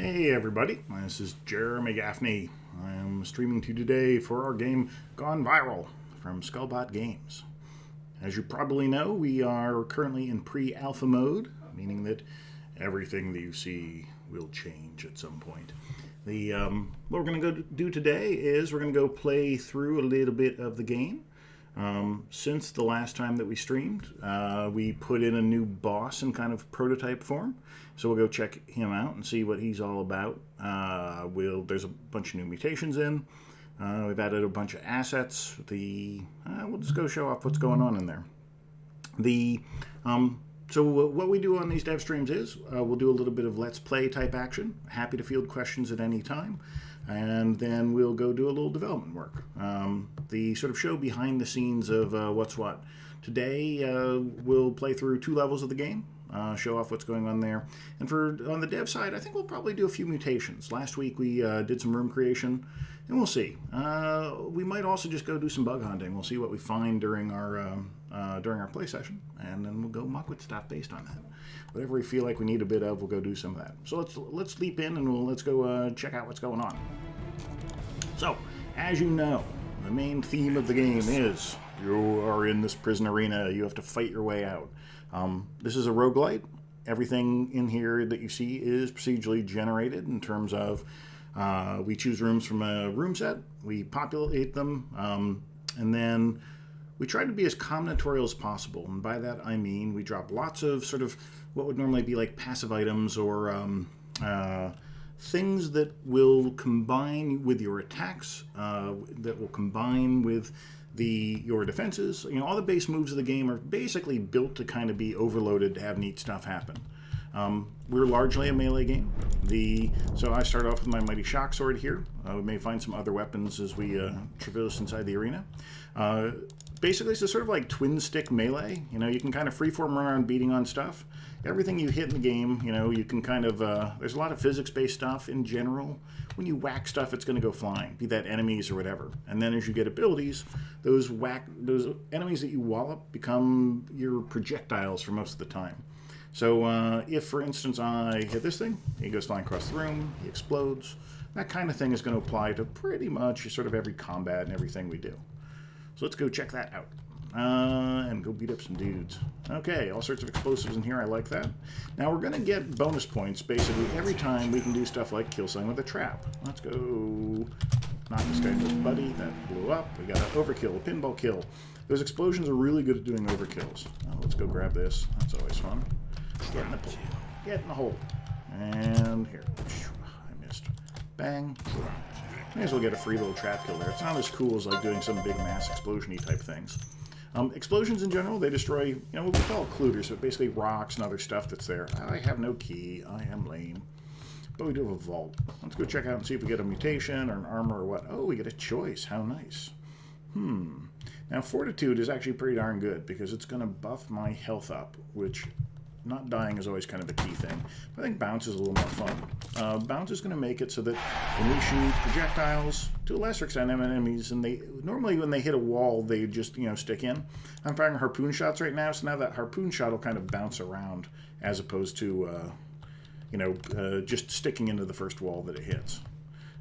Hey everybody, this is Jeremy Gaffney. I am streaming to you today for our game Gone Viral from Skullbot Games. As you probably know, we are currently in pre-alpha mode, meaning that everything that you see will change at some point. What we're going to go do today is we're going to go play through a little bit of the game. Since the last time that we streamed, we put in a new boss in kind of prototype form. So we'll go check him out and see what he's all about. There's a bunch of new mutations in. We've added a bunch of assets. We'll just go show off what's going on in there. So what we do on these dev streams is we'll do a little bit of let's play type action. Happy to field questions at any time. And then we'll go do a little development work. The sort of show behind the scenes of what's what. Today we'll play through 2 levels of the game, show off what's going on there. And on the dev side, I think we'll probably do a few mutations. Last week we did some room creation, and we'll see. We might also just go do some bug hunting. We'll see what we find during our play session, and then we'll go muck with stuff based on that. Whatever we feel like we need a bit of, we'll go do some of that. So let's leap in and let's go check out what's going on. So, as you know, the main theme of the game is you are in this prison arena. You have to fight your way out. This is a roguelite. Everything in here that you see is procedurally generated in terms of we choose rooms from a room set, we populate them, and then we try to be as combinatorial as possible. And by that I mean we drop lots of sort of what would normally be like passive items or things that will combine with your attacks, that will combine with your defenses. You know, all the base moves of the game are basically built to kind of be overloaded to have neat stuff happen. We're largely a melee game. So I start off with my mighty shock sword here. We may find some other weapons as we traverse inside the arena. Basically, it's a sort of like twin stick melee. You know, you can kind of freeform run around beating on stuff. Everything you hit in the game, you know, you can kind of, there's a lot of physics-based stuff in general. When you whack stuff, it's going to go flying, be that enemies or whatever. And then as you get abilities, those enemies that you wallop become your projectiles for most of the time. So if, for instance, I hit this thing, he goes flying across the room, he explodes. That kind of thing is going to apply to pretty much sort of every combat and everything we do. So let's go check that out. And go beat up some dudes. Okay, all sorts of explosives in here. I like that. Now we're going to get bonus points basically every time we can do stuff like kill something with a trap. Let's go knock this guy into his buddy. That blew up. We got an overkill, a pinball kill. Those explosions are really good at doing overkills. Let's go grab this. That's always fun. Get in the pool. Get in the hole. And here. I missed. Bang. May as well get a free little trap kill there. It's not as cool as like doing some big mass explosion-y type things. Explosions in general, they destroy, you know, what we call cluters, but basically rocks and other stuff that's there. I have no key. I am lame. But we do have a vault. Let's go check out and see if we get a mutation or an armor or what. Oh, we get a choice. How nice. Now, Fortitude is actually pretty darn good because it's going to buff my health up, which not dying is always kind of a key thing. But I think Bounce is a little more fun. Bounce is going to make it so that when we shoot projectiles, to a lesser extent, enemies, and normally when they hit a wall, they just, you know, stick in. I'm firing harpoon shots right now, so now that harpoon shot will kind of bounce around as opposed to, just sticking into the first wall that it hits.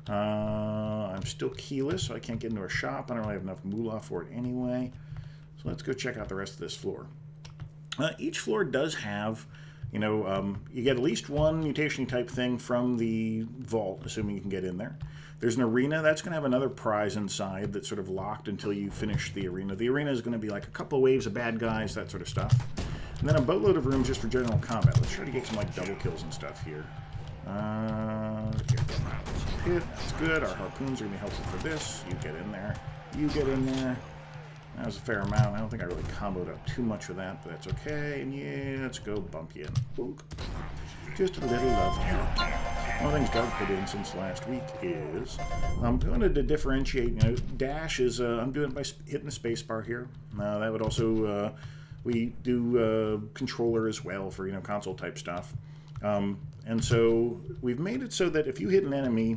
I'm still keyless, so I can't get into a shop. I don't really have enough moolah for it anyway. So let's go check out the rest of this floor. Each floor does have, you get at least one mutation type thing from the vault, assuming you can get in there. There's an arena that's going to have another prize inside that's sort of locked until you finish the arena. The arena is going to be like a couple of waves of bad guys, that sort of stuff. And then a boatload of rooms just for general combat. Let's try to get some like double kills and stuff here. That's good. Our harpoons are going to be helpful for this. You get in there. You get in there. That was a fair amount. I don't think I really comboed up too much with that, but that's okay. And yeah, let's go bump you in. Boop. Just a little love here. One of the things Doug put in since last week is I'm going to differentiate. Dash is I'm doing it by hitting the space bar here. That would also we do controller as well for console type stuff. And so we've made it so that if you hit an enemy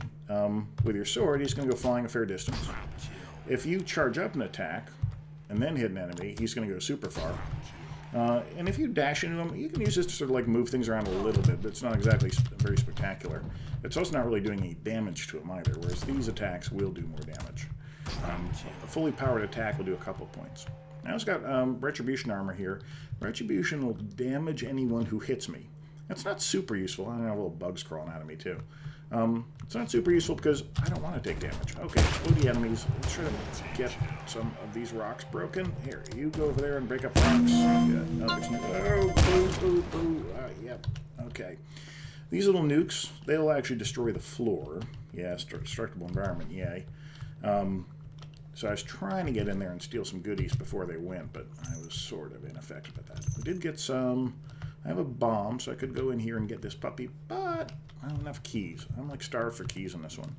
with your sword, he's going to go flying a fair distance. If you charge up an attack and then hit an enemy, he's going to go super far. And if you dash into them, you can use this to sort of like move things around a little bit, but it's not exactly very spectacular. It's also not really doing any damage to them either, whereas these attacks will do more damage. A fully powered attack will do a couple points. I also got Retribution armor here. Retribution will damage anyone who hits me. That's not super useful. I don't have little bugs crawling out of me too. It's not super useful because I don't want to take damage. Okay, explode the enemies. Let's try to get some of these rocks broken. Here, you go over there and break up rocks. Yeah, no, there's no, oh, boo, boo, boo. Yep, okay. These little nukes, they'll actually destroy the floor. Yeah, destructible environment, yay. So I was trying to get in there and steal some goodies before they went, but I was sort of ineffective at that. We did get some... I have a bomb, so I could go in here and get this puppy, but I don't have enough keys. I'm like starved for keys on this one.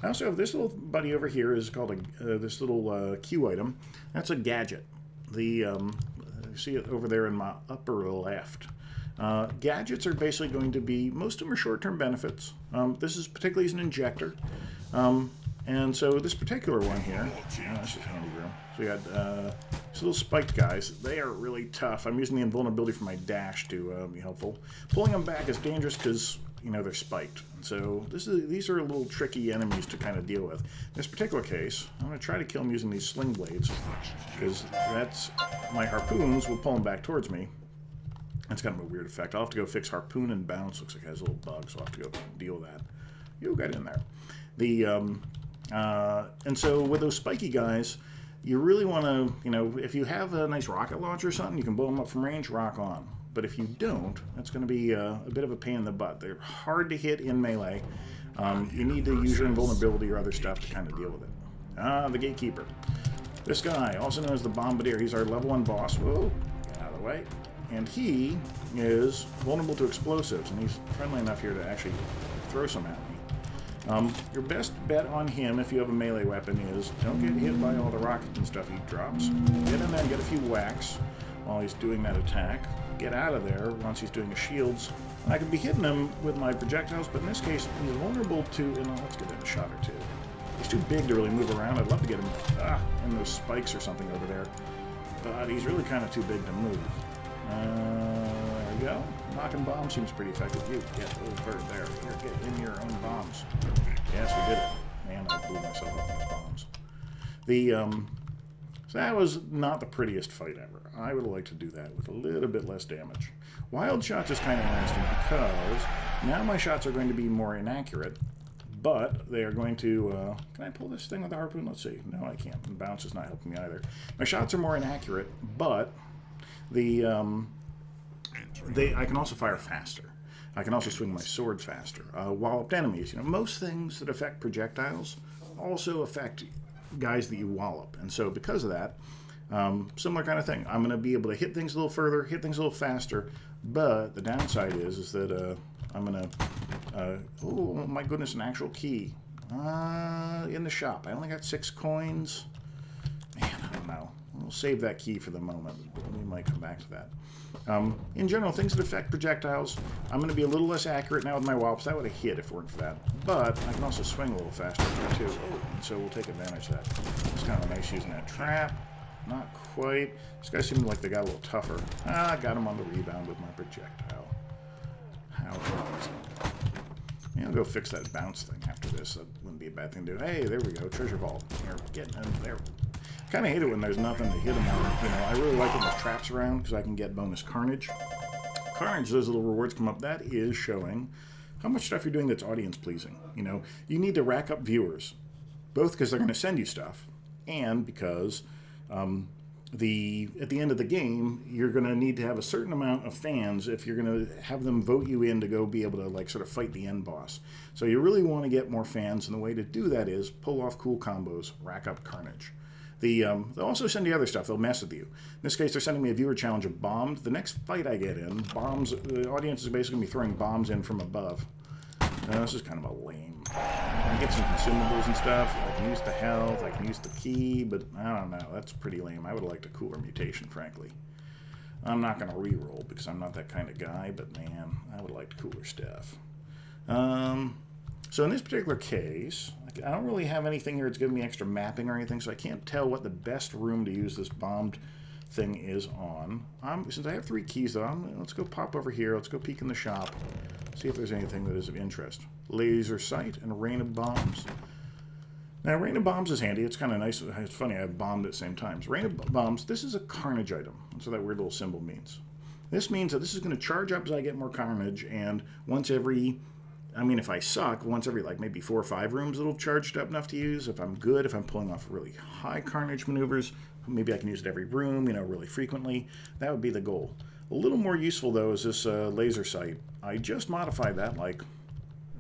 I also have this little buddy over here is called this little Q item. That's a gadget. You see it over there in my upper left. Gadgets are basically going to be, most of them are short-term benefits. This is particularly as an injector. And so this particular one here, this is handy room. So we got these little spiked guys. They are really tough. I'm using the invulnerability for my dash to be helpful. Pulling them back is dangerous because, you know, they're spiked. And so these are little tricky enemies to kind of deal with. In this particular case, I'm going to try to kill them using these sling blades because that's my harpoons will pull them back towards me. That's kind of a weird effect. I'll have to go fix harpoon and bounce. Looks like it has a little bug, so I'll have to go deal with that. You got in there. And so with those spiky guys, you really want to, you know, if you have a nice rocket launcher or something, you can blow them up from range, rock on. But if you don't, that's going to be a bit of a pain in the butt. They're hard to hit in melee. You need to use your invulnerability or other stuff to kind of deal with it. The Gatekeeper. This guy, also known as the Bombardier, he's our level 1 boss. Whoa, get out of the way. And he is vulnerable to explosives, and he's friendly enough here to actually throw some at me. Your best bet on him, if you have a melee weapon, is don't get hit by all the rockets and stuff he drops. Get in there and get a few whacks while he's doing that attack. Get out of there once he's doing his shields. I could be hitting him with my projectiles, but in this case, he's vulnerable to... let's get in a shot or two. He's too big to really move around. I'd love to get him in those spikes or something over there, but he's really kind of too big to move. There we go. Knocking bombs seems pretty effective. You get over there. Here, get in your own bombs. Yes, we did it. Man, I blew myself up in those bombs. So that was not the prettiest fight ever. I would have liked to do that with a little bit less damage. Wild shots is kind of interesting because now my shots are going to be more inaccurate, but they are going to... can I pull this thing with the harpoon? Let's see. No, I can't. And bounce is not helping me either. My shots are more inaccurate, but I can also fire faster. I can also swing my sword faster. Walloped enemies. You know, most things that affect projectiles also affect guys that you wallop. And so because of that, similar kind of thing. I'm going to be able to hit things a little further, hit things a little faster, but the downside is that I'm going to... oh my goodness, an actual key. In the shop. I only got 6 coins. Man, I don't know. We'll save that key for the moment. We might come back to that. In general, things that affect projectiles, I'm going to be a little less accurate now with my wallops. That would have hit if it weren't for that. But I can also swing a little faster too. And so we'll take advantage of that. It's kind of nice using that trap. Not quite. This guy seemed like they got a little tougher. I got him on the rebound with my projectile. How amazing. I'll go fix that bounce thing after this. That wouldn't be a bad thing to do. Hey, there we go. Treasure vault. Here, getting in there. Kind of hate it when there's nothing to hit them on. You know, I really like when there's traps around because I can get bonus carnage. Carnage, those little rewards come up. That is showing how much stuff you're doing that's audience pleasing. You know, you need to rack up viewers, both because they're going to send you stuff and because at the end of the game, you're going to need to have a certain amount of fans if you're going to have them vote you in to go be able to like sort of fight the end boss. So you really want to get more fans, and the way to do that is pull off cool combos, rack up carnage. They'll also send you other stuff. They'll mess with you. In this case, they're sending me a viewer challenge of bombs. The next fight I get in, the audience is basically going to be throwing bombs in from above. This is kind of a lame. I get some consumables and stuff. I can use the health. I can use the key, but I don't know. That's pretty lame. I would have liked a cooler mutation, frankly. I'm not going to re-roll because I'm not that kind of guy, but man, I would have liked cooler stuff. So in this particular case, I don't really have anything here that's giving me extra mapping or anything, so I can't tell what the best room to use this bombed thing is on. Since I have 3 keys, though, let's go pop over here. Let's go peek in the shop, see if there's anything that is of interest. Laser sight and rain of bombs. Now, rain of bombs is handy. It's kind of nice. It's funny, I have bombed at the same time. Rain of bombs, this is a carnage item. That's what that weird little symbol means. This means that this is going to charge up as I get more carnage, and once every, I mean, if I suck, once every like maybe 4 or 5 rooms it'll charge up enough to use. If I'm good, if I'm pulling off really high carnage maneuvers, maybe I can use it every room, really frequently. That would be the goal. A little more useful, though, is this laser sight. I just modified that, like,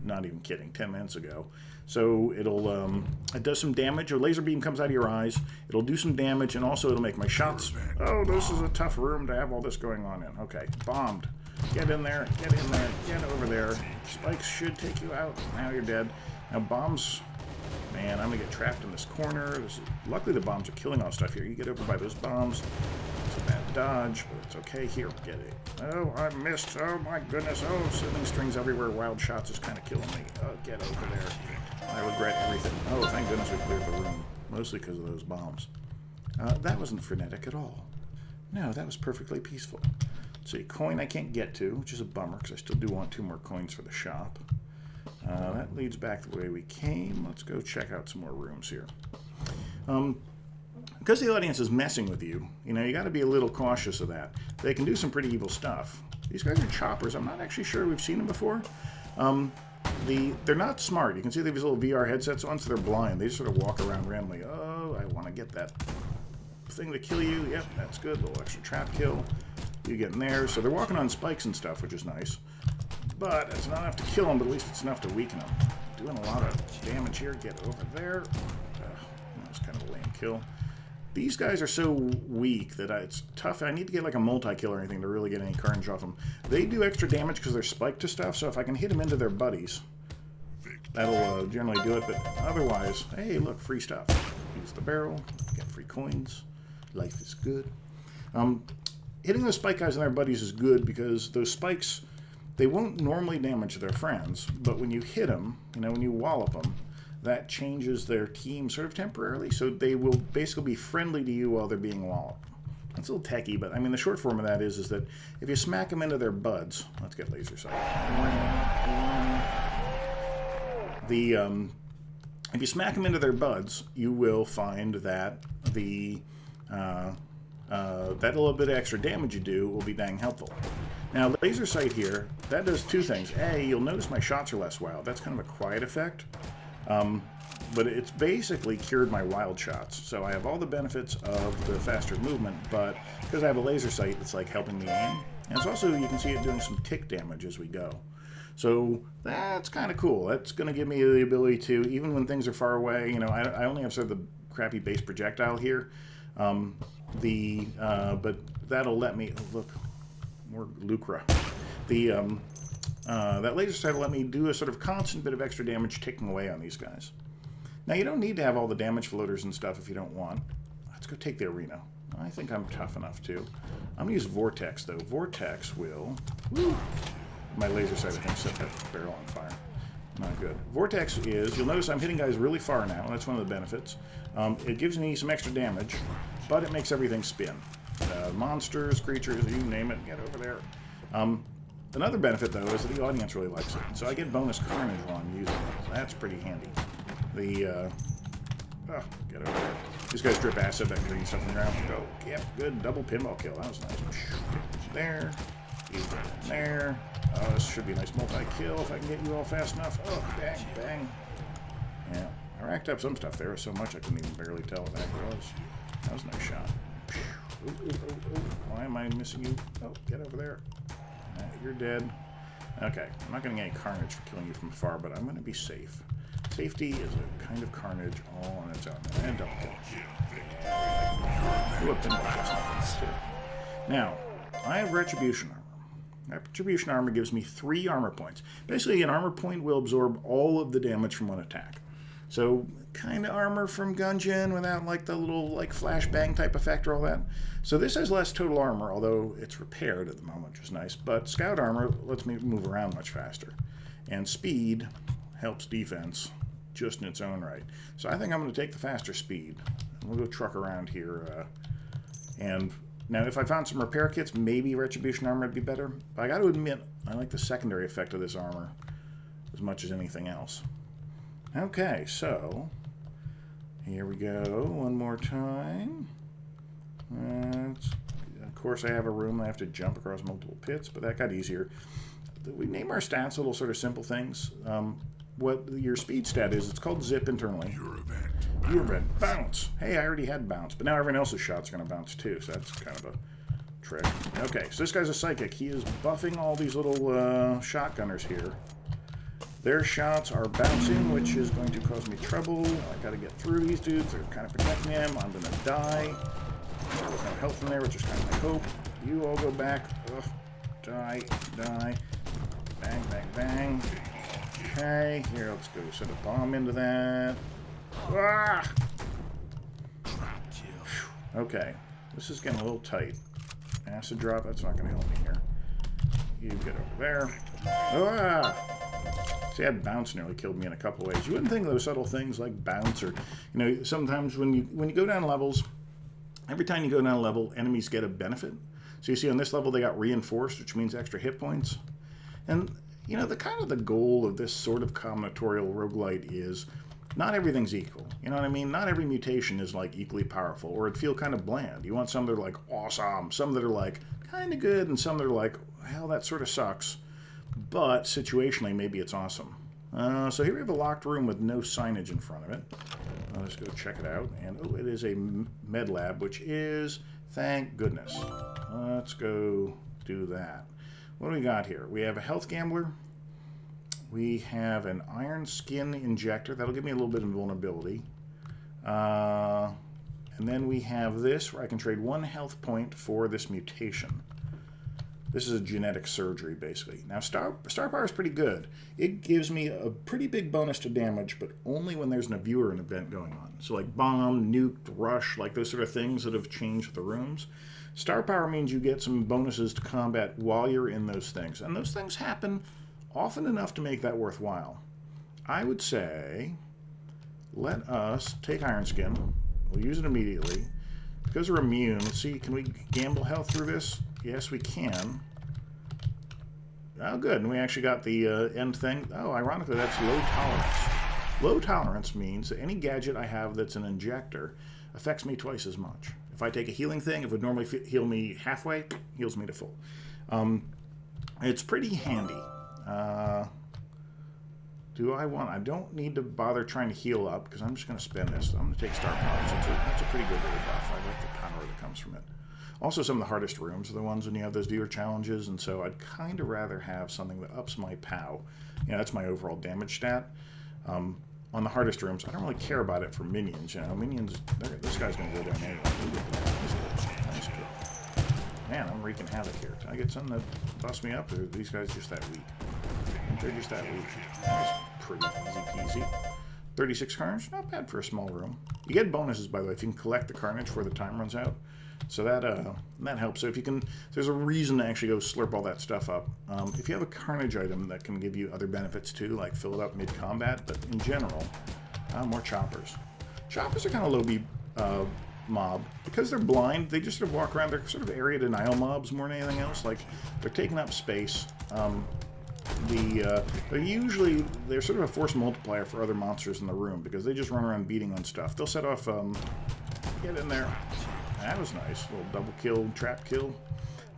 not even kidding, 10 minutes ago. So it does some damage. A laser beam comes out of your eyes. It'll do some damage, and also it'll make my shots. Oh, this is a tough room to have all this going on in. Okay, bombed. Get in there, get over there. Spikes should take you out. Now you're dead. Now bombs, man, I'm gonna get trapped in this corner. Luckily the bombs are killing all stuff here. You get over by those bombs. It's a bad dodge, but it's okay. Here, get it. Oh, I missed. Oh my goodness. Oh, sending strings everywhere. Wild shots is kind of killing me. Oh, get over there. I regret everything. Oh, thank goodness we cleared the room. Mostly because of those bombs. That wasn't frenetic at all. No, that was perfectly peaceful. Let's see, coin I can't get to, which is a bummer, because I still do want 2 more coins for the shop. That leads back the way we came. Let's go check out some more rooms here. Because the audience is messing with you, you got to be a little cautious of that. They can do some pretty evil stuff. These guys are choppers. I'm not actually sure we've seen them before. They're not smart. You can see they have these little VR headsets on, so they're blind. They just sort of walk around randomly. Oh, I want to get that thing to kill you. Yep, that's good. A little extra trap kill. You get in there. So they're walking on spikes and stuff, which is nice. But it's not enough to kill them, but at least it's enough to weaken them. Doing a lot of damage here. Get over there. That was kind of a lame kill. These guys are so weak that it's tough. I need to get like a multi-kill or anything to really get any carnage off them. They do extra damage because they're spiked to stuff, so if I can hit them into their buddies, that'll generally do it. But otherwise, hey, look, free stuff. Use the barrel, get free coins. Life is good. Hitting those spike guys and their buddies is good because those spikes, they won't normally damage their friends, but when you hit them, when you wallop them, that changes their team sort of temporarily, so they will basically be friendly to you while they're being walloped. That's a little techie, but I mean the short form of that is that if you smack them into their buds, let's get laser sight. If you smack them into their buds, you will find that that little bit of extra damage you do will be dang helpful. Now, laser sight here, that does 2 things. A, you'll notice my shots are less wild. That's kind of a quiet effect. But it's basically cured my wild shots. So I have all the benefits of the faster movement, but because I have a laser sight, it's like helping me aim. And it's also, you can see it doing some tick damage as we go. So that's kind of cool. That's going to give me the ability to, even when things are far away, I only have sort of the crappy base projectile here. But that'll let me, oh, look, more lucra. That laser sight will let me do a sort of constant bit of extra damage ticking away on these guys. Now, you don't need to have all the damage floaters and stuff if you don't want. Let's go take the arena. I think I'm tough enough to. I'm going to use Vortex, though. Vortex will... Woo, my laser sight, I think, set that barrel on fire. Not good. Vortex is... You'll notice I'm hitting guys really far now. That's one of the benefits. It gives me some extra damage, but it makes everything spin. Monsters, creatures, you name it, get over there. Another benefit, though, is that the audience really likes it. So I get bonus carnage while I'm using it. So that's pretty handy. Get over there. These guys drip acid, that green stuff in the ground. Go. Yep, good. Double pinball kill. That was nice. There. You go in there. Oh, this should be a nice multi-kill if I can get you all fast enough. Oh, bang, bang. Yeah. I racked up some stuff there so much I couldn't even barely tell what that was. That was a nice shot. Ooh, ooh, ooh, ooh. Why am I missing you? Oh, get over there. You're dead. Okay, I'm not going to get any carnage for killing you from afar, but I'm going to be safe. Safety is a kind of carnage all on its own. And double kill. Now, I have Retribution Armor. Retribution Armor gives me 3 armor points. Basically, an armor point will absorb all of the damage from one attack. So, kind of armor from Gungeon without like the little like flashbang type effect or all that. So this has less total armor, although it's repaired at the moment, which is nice. But Scout Armor lets me move around much faster. And Speed helps defense just in its own right. So I think I'm going to take the faster Speed. And we'll go truck around here. And Now, if I found some repair kits, maybe Retribution armor would be better. But I got to admit, I like the secondary effect of this armor as much as anything else. Okay, so here we go. One more time. Of course, I have a room I have to jump across multiple pits, but that got easier. We name our stats little sort of simple things. What your speed stat is, it's called zip internally. Your event. Bounce. Hey, I already had bounce, but now everyone else's shots are going to bounce too, so that's kind of a trick. Okay, so this guy's a psychic. He is buffing all these little shotgunners here. Their shots are bouncing, which is going to cause me trouble. I got to get through these dudes. They're kind of protecting them. I'm going to die. There's no health in there, which is kind of my hope. You all go back. Ugh. Die. Die. Bang, bang, bang. Okay, here, let's go set a bomb into that. Ah! Okay, this is getting a little tight. Acid drop, that's not going to help me here. You get over there. Ah! See, that bounce nearly killed me in a couple ways. You wouldn't think those subtle things like bounce or, you know, sometimes when you go down levels, every time you go down a level, enemies get a benefit. So you see on this level they got reinforced, which means extra hit points. And, you know, the goal of this sort of combinatorial roguelite is not everything's equal. You know what I mean? Not every mutation is like equally powerful, or it'd feel kind of bland. You want some that are like awesome, some that are like kind of good, and some that are like, hell, that sort of sucks. But situationally, maybe it's awesome. So here we have a locked room with no signage in front of it. Let's go check it out. And oh, it is a med lab, which is, thank goodness. Let's go do that. What do we got here? We have a health gambler. We have an iron skin injector. That'll give me a little bit of vulnerability. And then we have this, where I can trade 1 health point for this mutation. This is a genetic surgery, basically. Now, star power is pretty good. It gives me a pretty big bonus to damage, but only when there's a viewer event going on. So like bomb, nuked, rush, like those sort of things that have changed the rooms. Star power means you get some bonuses to combat while you're in those things. And those things happen often enough to make that worthwhile. I would say, let us take Iron Skin. We'll use it immediately. Because we're immune, let's see, can we gamble health through this? Yes, we can. Oh, good. And we actually got the end thing. Oh, ironically, that's low tolerance. Low tolerance means that any gadget I have that's an injector affects me twice as much. If I take a healing thing, it would normally heal me halfway, heals me to full. It's pretty handy. Do I want... I don't need to bother trying to heal up, because I'm just going to spend this. I'm going to take Star Power. So that's a pretty good little buff. I like the power that comes from it. Also, some of the hardest rooms are the ones when you have those viewer challenges, and so I'd kind of rather have something that ups my POW. You know, that's my overall damage stat. On the hardest rooms, I don't really care about it for minions. You know, minions, this guy's going to go down anyway. Nice kill. Man, I'm wreaking havoc here. Can I get something that busts me up, or are these guys just that weak? I think they're just that weak. That's pretty easy peasy. 36 carnage, not bad for a small room. You get bonuses, by the way, if you can collect the carnage before the time runs out. So that helps. So if you can, there's a reason to actually go slurp all that stuff up. If you have a carnage item that can give you other benefits too, like fill it up mid-combat, but in general, more choppers. Choppers are kind of low-B mob. Because they're blind, they just sort of walk around. They're sort of area denial mobs more than anything else. Like, they're taking up space. They're sort of a force multiplier for other monsters in the room because they just run around beating on stuff. They'll set off, get in there. That was nice. A little double kill, trap kill.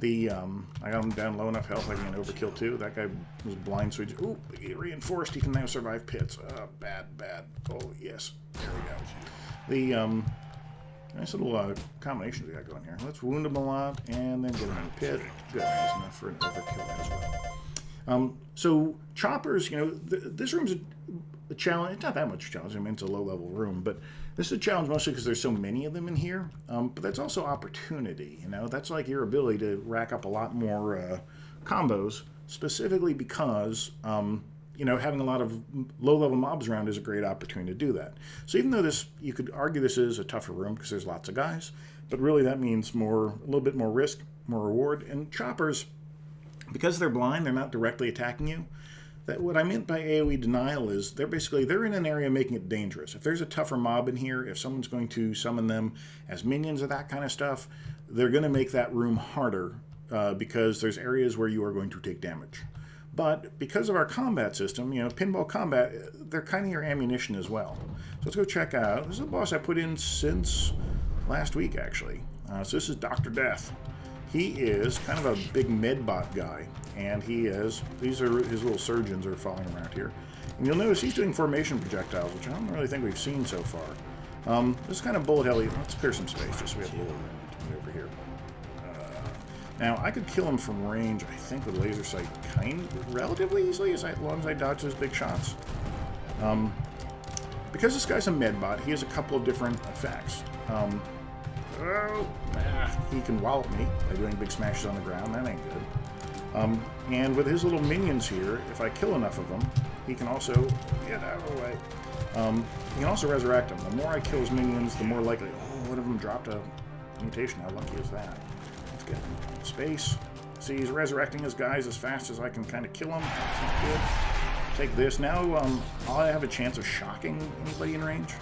I got him down low enough health I can overkill too. That guy was blind, so he reinforced. He can now survive pits. Bad. Oh, yes. There we go. Nice little combination we got going here. Let's wound him a lot and then get him in a pit. Good. That's enough for an overkill as well. So choppers, you know, this room's a challenge. It's not that much challenge. I mean, it's a low-level room, but this is a challenge mostly because there's so many of them in here. But that's also opportunity. You know, that's like your ability to rack up a lot more combos, specifically because you know, having a lot of low-level mobs around is a great opportunity to do that. So even though you could argue this is a tougher room because there's lots of guys, but really that means a little bit more risk, more reward, and choppers. Because they're blind, they're not directly attacking you. That what I meant by AoE denial is they're in an area making it dangerous. If there's a tougher mob in here, if someone's going to summon them as minions or that kind of stuff, they're going to make that room harder because there's areas where you are going to take damage. But because of our combat system, pinball combat, they're kind of your ammunition as well. So let's go check out. This is a boss I put in since last week, actually. So this is Dr. Death. He is kind of a big medbot guy, and these are his little surgeons are following around here. And you'll notice he's doing formation projectiles, which I don't really think we've seen so far. This is kind of bullet hell. Let's clear some space just so we have a little room over here. Now, I could kill him from range, I think, with laser sight relatively easily, as long as I dodge those big shots. Because this guy's a medbot, he has a couple of different effects. He can wallop me by doing big smashes on the ground. That ain't good. And with his little minions here, if I kill enough of them, he can also get out of the way. He can also resurrect them. The more I kill his minions, the more likely. Oh, one of them dropped a mutation. How lucky is that? Let's get space. See, he's resurrecting his guys as fast as I can kind of kill them. That's not good. Take this. Now I'll have a chance of shocking anybody in range.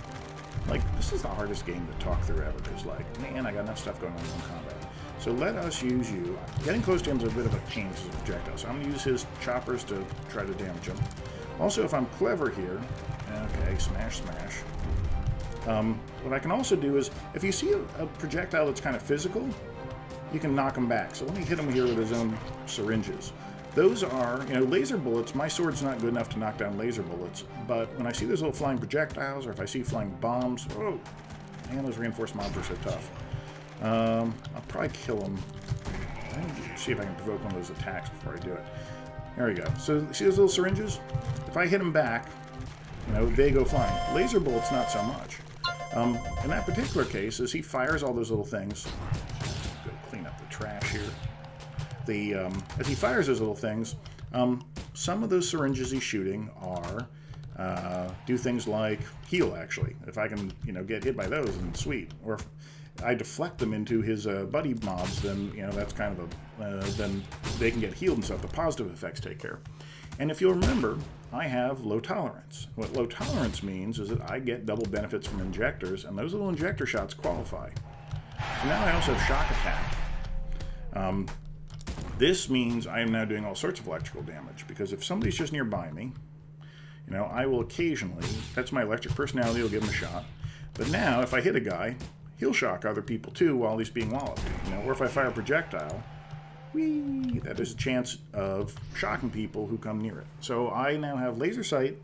Like, this is the hardest game to talk through ever, because, like, man, I got enough stuff going on in combat. So let us use you. Getting close to him is a bit of a pain as a projectile, so I'm going to use his choppers to try to damage him. Also, if I'm clever here, okay, smash, smash. What I can also do is, if you see a projectile that's kind of physical, you can knock him back. So let me hit him here with his own syringes. Those are, laser bullets. My sword's not good enough to knock down laser bullets, but when I see those little flying projectiles, or if I see flying bombs, oh, man, those reinforced mobs are so tough. I'll probably kill them. See if I can provoke one of those attacks before I do it. There we go. So, see those little syringes? If I hit them back, they go flying. Laser bullets, not so much. In that particular case, as he fires all those little things, go clean up the trash here. As he fires those little things, some of those syringes he's shooting do things like heal, actually. If I can, get hit by those, then sweet. Or if I deflect them into his buddy mobs, then, that's kind of then they can get healed and stuff. The positive effects take care. And if you'll remember, I have low tolerance. What low tolerance means is that I get double benefits from injectors, and those little injector shots qualify. So now I also have shock attack. This means I am now doing all sorts of electrical damage, because if somebody's just nearby me, I will occasionally, that's my electric personality, will give him a shot. But now, if I hit a guy, he'll shock other people too while he's being walloped. Or if I fire a projectile, whee, that is a chance of shocking people who come near it. So I now have laser sight,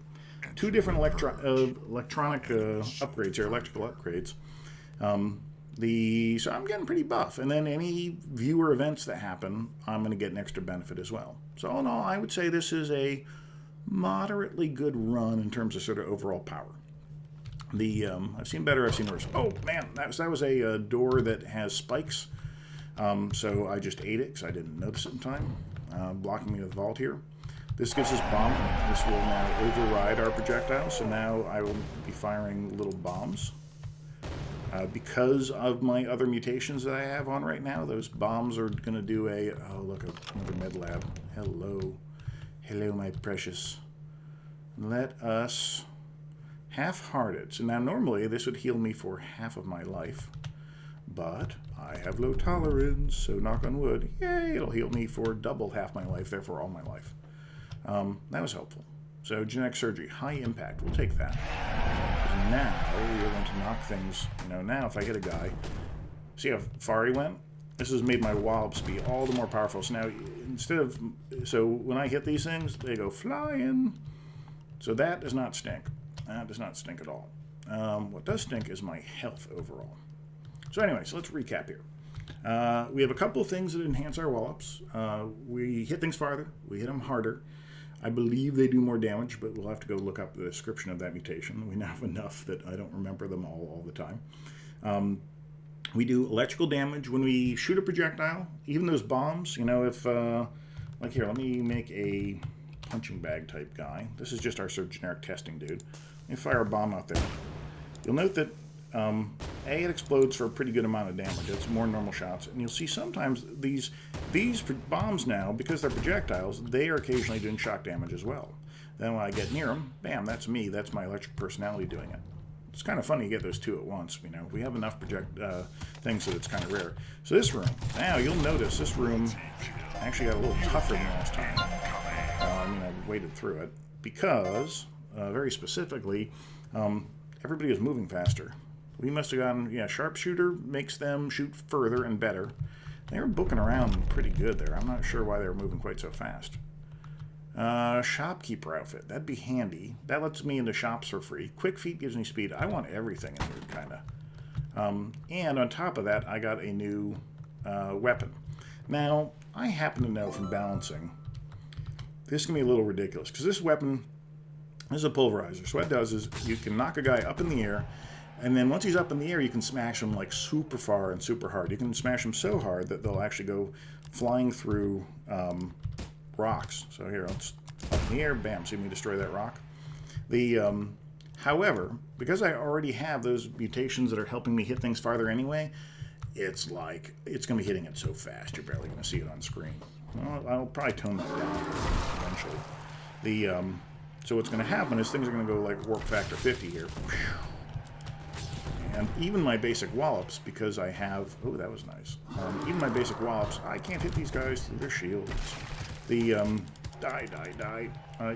2 different electronic upgrades here, electrical upgrades. So I'm getting pretty buff, and then any viewer events that happen, I'm going to get an extra benefit as well. So all in all, I would say this is a moderately good run in terms of sort of overall power. I've seen better, I've seen worse. Oh man, that was a door that has spikes. So I just ate it because I didn't notice it in time, blocking me with vault here. This gives us bomb. This will now override our projectiles, so now I will be firing little bombs. Because of my other mutations that I have on right now, those bombs are going to do another med lab. Hello. Hello, my precious. Let us half-hearted. So now normally this would heal me for half of my life, but I have low tolerance, so knock on wood, yay, it'll heal me for double half my life, therefore all my life. That was helpful. So genetic surgery, high impact, we'll take that. Now we're going to knock things, now if I hit a guy, see how far he went? This has made my wallops be all the more powerful. So now, so when I hit these things, they go flying. So that does not stink. That does not stink at all. What does stink is my health overall. So anyway, so let's recap here. We have a couple of things that enhance our wallops. We hit things farther. We hit them harder. I believe they do more damage, but we'll have to go look up the description of that mutation. We now have enough that I don't remember them all the time. We do electrical damage when we shoot a projectile. Even those bombs, if, like here, let me make a punching bag type guy. This is just our sort of generic testing dude. Let me fire a bomb out there. You'll note that it explodes for a pretty good amount of damage. It's more normal shots. And you'll see sometimes these bombs now, because they're projectiles, they are occasionally doing shock damage as well. Then when I get near them, bam, that's me. That's my electric personality doing it. It's kind of funny to get those two at once. You know, we have enough things that it's kind of rare. So this room, now you'll notice this room actually got a little tougher than last time. I mean, I waded through it because, very specifically, everybody was moving faster. We must have gotten, yeah, sharpshooter makes them shoot further and better. They were booking around pretty good there. I'm not sure why they were moving quite so fast. Shopkeeper outfit. That'd be handy. That lets me into shops for free. Quick feet gives me speed. I want everything in here, kind of. And on top of that, I got a new weapon. Now, I happen to know from balancing, this can be a little ridiculous, because this weapon is a pulverizer. So what it does is you can knock a guy up in the air, and then once he's up in the air, you can smash him like super far and super hard. You can smash them so hard that they'll actually go flying through rocks. So here, let's up in the air, bam, see me destroy that rock. However, because I already have those mutations that are helping me hit things farther anyway, it's like, it's going to be hitting it so fast, you're barely going to see it on screen. Well, I'll probably tone that down eventually. So what's going to happen is things are going to go like warp factor 50 here. And even my basic wallops, because I have, oh, that was nice. Even my basic wallops, I can't hit these guys through their shields. Die.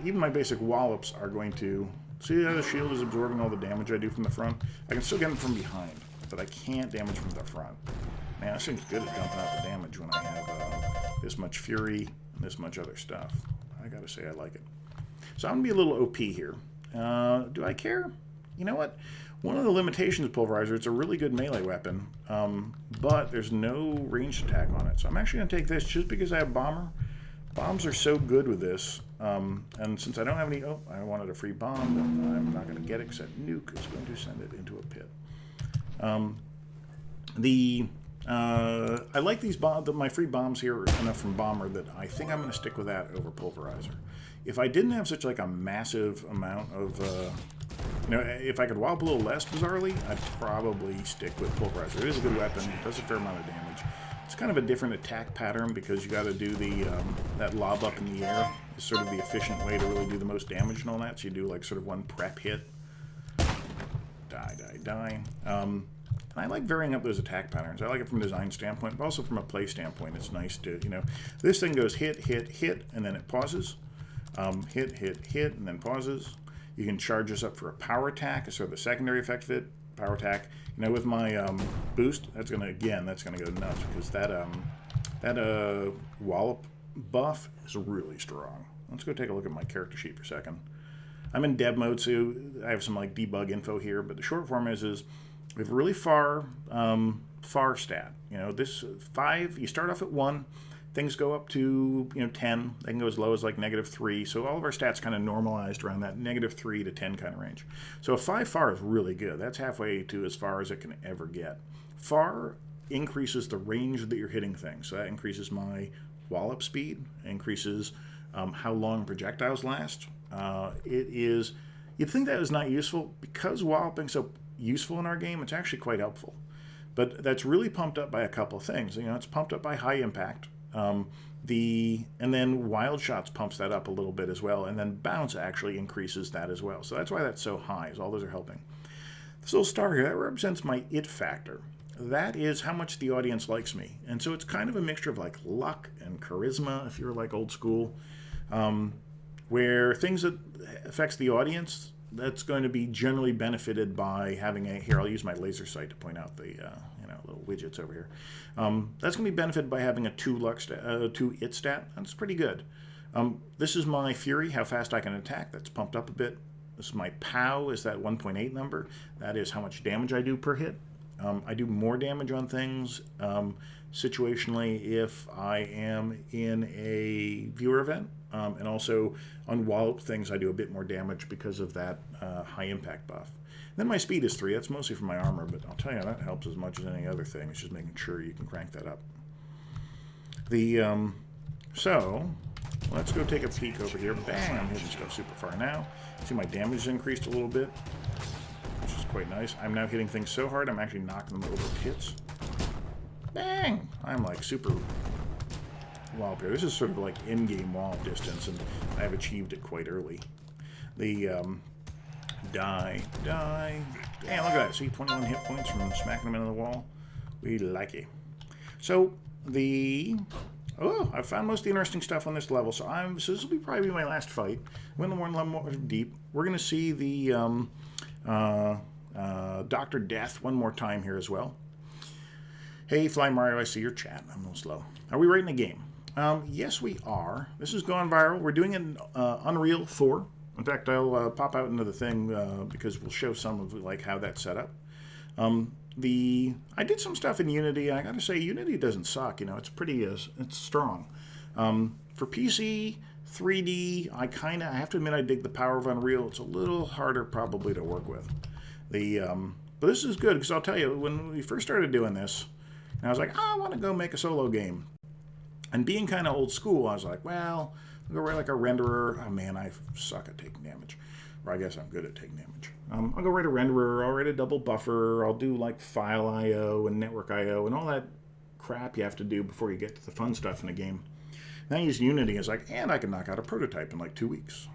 Even my basic wallops are going to, see how the shield is absorbing all the damage I do from the front? I can still get them from behind, but I can't damage from the front. Man, this thing's good at dumping out the damage when I have this much fury and this much other stuff. I gotta say I like it. So I'm gonna be a little OP here. Do I care? You know what? One of the limitations of Pulverizer, it's a really good melee weapon, but there's no ranged attack on it. So I'm actually going to take this just because I have Bomber. Bombs are so good with this, and since I don't have any... Oh, I wanted a free bomb, but I'm not going to get it because that nuke is going to send it into a pit. I like these my free bombs here are enough from Bomber that I think I'm going to stick with that over Pulverizer. If I didn't have such like a massive amount of... you know, if I could wallop a little less, bizarrely, I'd probably stick with Pulverizer. It is a good weapon. It does a fair amount of damage. It's kind of a different attack pattern because you got to do that lob up in the air. It's sort of the efficient way to really do the most damage and all that. So you do like sort of one prep hit. Die. And I like varying up those attack patterns. I like it from a design standpoint, but also from a play standpoint. It's nice to, you know, this thing goes hit, and then it pauses. Hit, and then pauses. You can charge this up for a power attack, sort of the secondary effect of it. Power attack. You know, with my boost, that's gonna go nuts because that wallop buff is really strong. Let's go take a look at my character sheet for a second. I'm in dev mode, so I have some like debug info here, but the short form is we have a really far stat. You know, this 5. You start off at 1. Things go up to, 10. They can go as low as like -3. So all of our stats kind of normalized around that -3 to 10 kind of range. So a 5 far is really good. That's halfway to as far as it can ever get. Far increases the range that you're hitting things. So that increases my wallop speed, increases how long projectiles last. You'd think that is not useful. Because walloping's so useful in our game, it's actually quite helpful. But that's really pumped up by a couple of things. It's pumped up by high impact. And then Wild Shots pumps that up a little bit as well, and then Bounce actually increases that as well. So that's why that's so high, is all those are helping. This little star here, that represents my it factor. That is how much the audience likes me. And so it's kind of a mixture of like luck and charisma, if you're like old school, where things that affects the audience, that's going to be generally benefited by having here, I'll use my laser sight to point out the little widgets over here. That's going to be benefited by having a 2 it stat. That's pretty good. This is my Fury, how fast I can attack. That's pumped up a bit. This is my POW, is that 1.8 number. That is how much damage I do per hit. I do more damage on things situationally if I am in a viewer event. And also on wallop things, I do a bit more damage because of that high impact buff. Then my speed is 3. That's mostly for my armor, but I'll tell you, that helps as much as any other thing. It's just making sure you can crank that up. So let's go take a peek over here. Bang! I'm hitting stuff super far now. See, my damage has increased a little bit, which is quite nice. I'm now hitting things so hard, I'm actually knocking them over pits. Bang! I'm like super wallop here. This is sort of like in-game wallop distance, and I have achieved it quite early. The die. And look at that. See, 21 hit points from smacking them into the wall. We like it. So I found most of the interesting stuff on this level. So this will probably be my last fight. When the level more deep, we're going to see the Dr. Death one more time here as well. Hey, Fly Mario, I see your chat. I'm a little slow. Are we rating the game? Yes, we are. This has gone viral. We're doing it in Unreal 4. In fact, I'll pop out into the thing because we'll show some of like how that's set up. I did some stuff in Unity. I got to say, Unity doesn't suck. You know, it's pretty, it's strong. For PC, 3D, I have to admit I dig the power of Unreal. It's a little harder probably to work with. But this is good because I'll tell you, when we first started doing this, and I was like, I want to go make a solo game. And being kind of old school, I was like, well, I'll go write like a renderer. Oh man, I suck at taking damage. Or I guess I'm good at taking damage. I'll go write a renderer, I'll write a double buffer, I'll do like file I.O. and network I.O. and all that crap you have to do before you get to the fun stuff in a game. Then I used Unity, and I can knock out a prototype in like 2 weeks.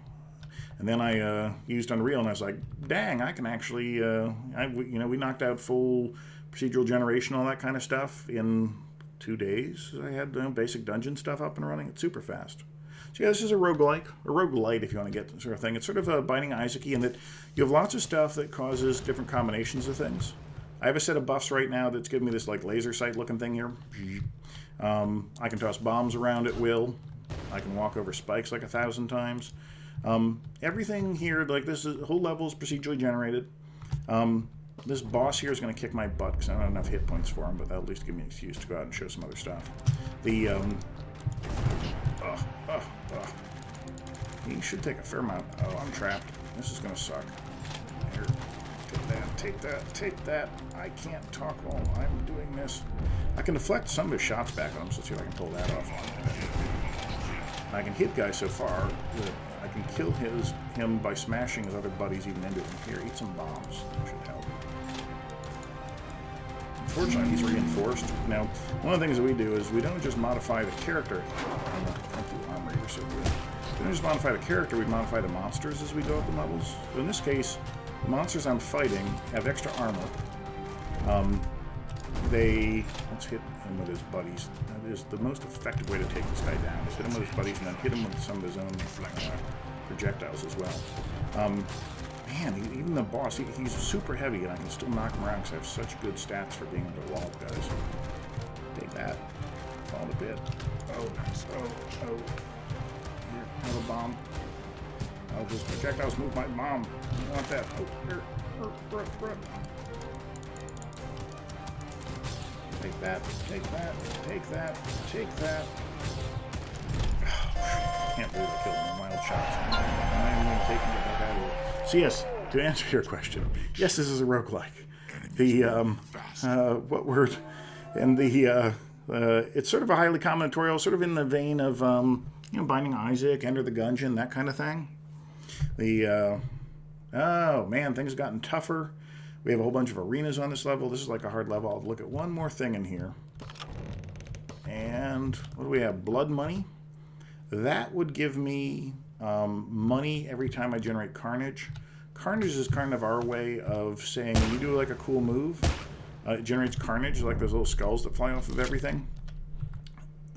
And then I used Unreal, and I was like, dang, I can actually, we knocked out full procedural generation, all that kind of stuff in 2 days. I had basic dungeon stuff up and running. It's super fast. So yeah, this is a roguelike, or roguelite if you want to get this sort of thing. It's sort of a Binding Isaac-y in that you have lots of stuff that causes different combinations of things. I have a set of buffs right now that's giving me this like laser sight looking thing here. I can toss bombs around at will. I can walk over spikes like 1,000 times. Everything here, like this whole level is procedurally generated. This boss here is going to kick my butt because I don't have enough hit points for him, but that'll at least give me an excuse to go out and show some other stuff. He should take a fair amount. Oh, I'm trapped. This is going to suck. Here, take that. I can't talk while I'm doing this. I can deflect some of his shots back on him, so let's see if I can pull that off. I can hit guys so far that I can kill him by smashing his other buddies even into him. Here, eat some bombs. That should help. Unfortunately, he's reinforced. Now, one of the things that we do is we don't just modify the character. Thank you, armor, you're so good. We don't just modify the character, we modify the monsters as we go up the levels. So in this case, the monsters I'm fighting have extra armor. Let's hit him with his buddies. That is the most effective way to take this guy down. Is hit him with his buddies and then hit him with some of his own projectiles as well. Man, even the boss, he's super heavy, and I can still knock him around because I have such good stats for being able to wall guys. Take that. Fall a bit. Oh. Here, have a bomb. I'll just projectiles move my bomb. You want that? Oh, here. Take that. Can't believe I killed him in wild shots. I'm even going to take him to back out of here. So yes, to answer your question, yes, this is a roguelike. It's sort of a highly combinatorial, sort of in the vein of Binding Isaac, Enter the Gungeon, that kind of thing. Oh man, things have gotten tougher. We have a whole bunch of arenas on this level. This is like a hard level. I'll look at one more thing in here. And what do we have? Blood money. That would give me money every time I generate carnage. Carnage is kind of our way of saying when you do like a cool move, it generates carnage, like those little skulls that fly off of everything.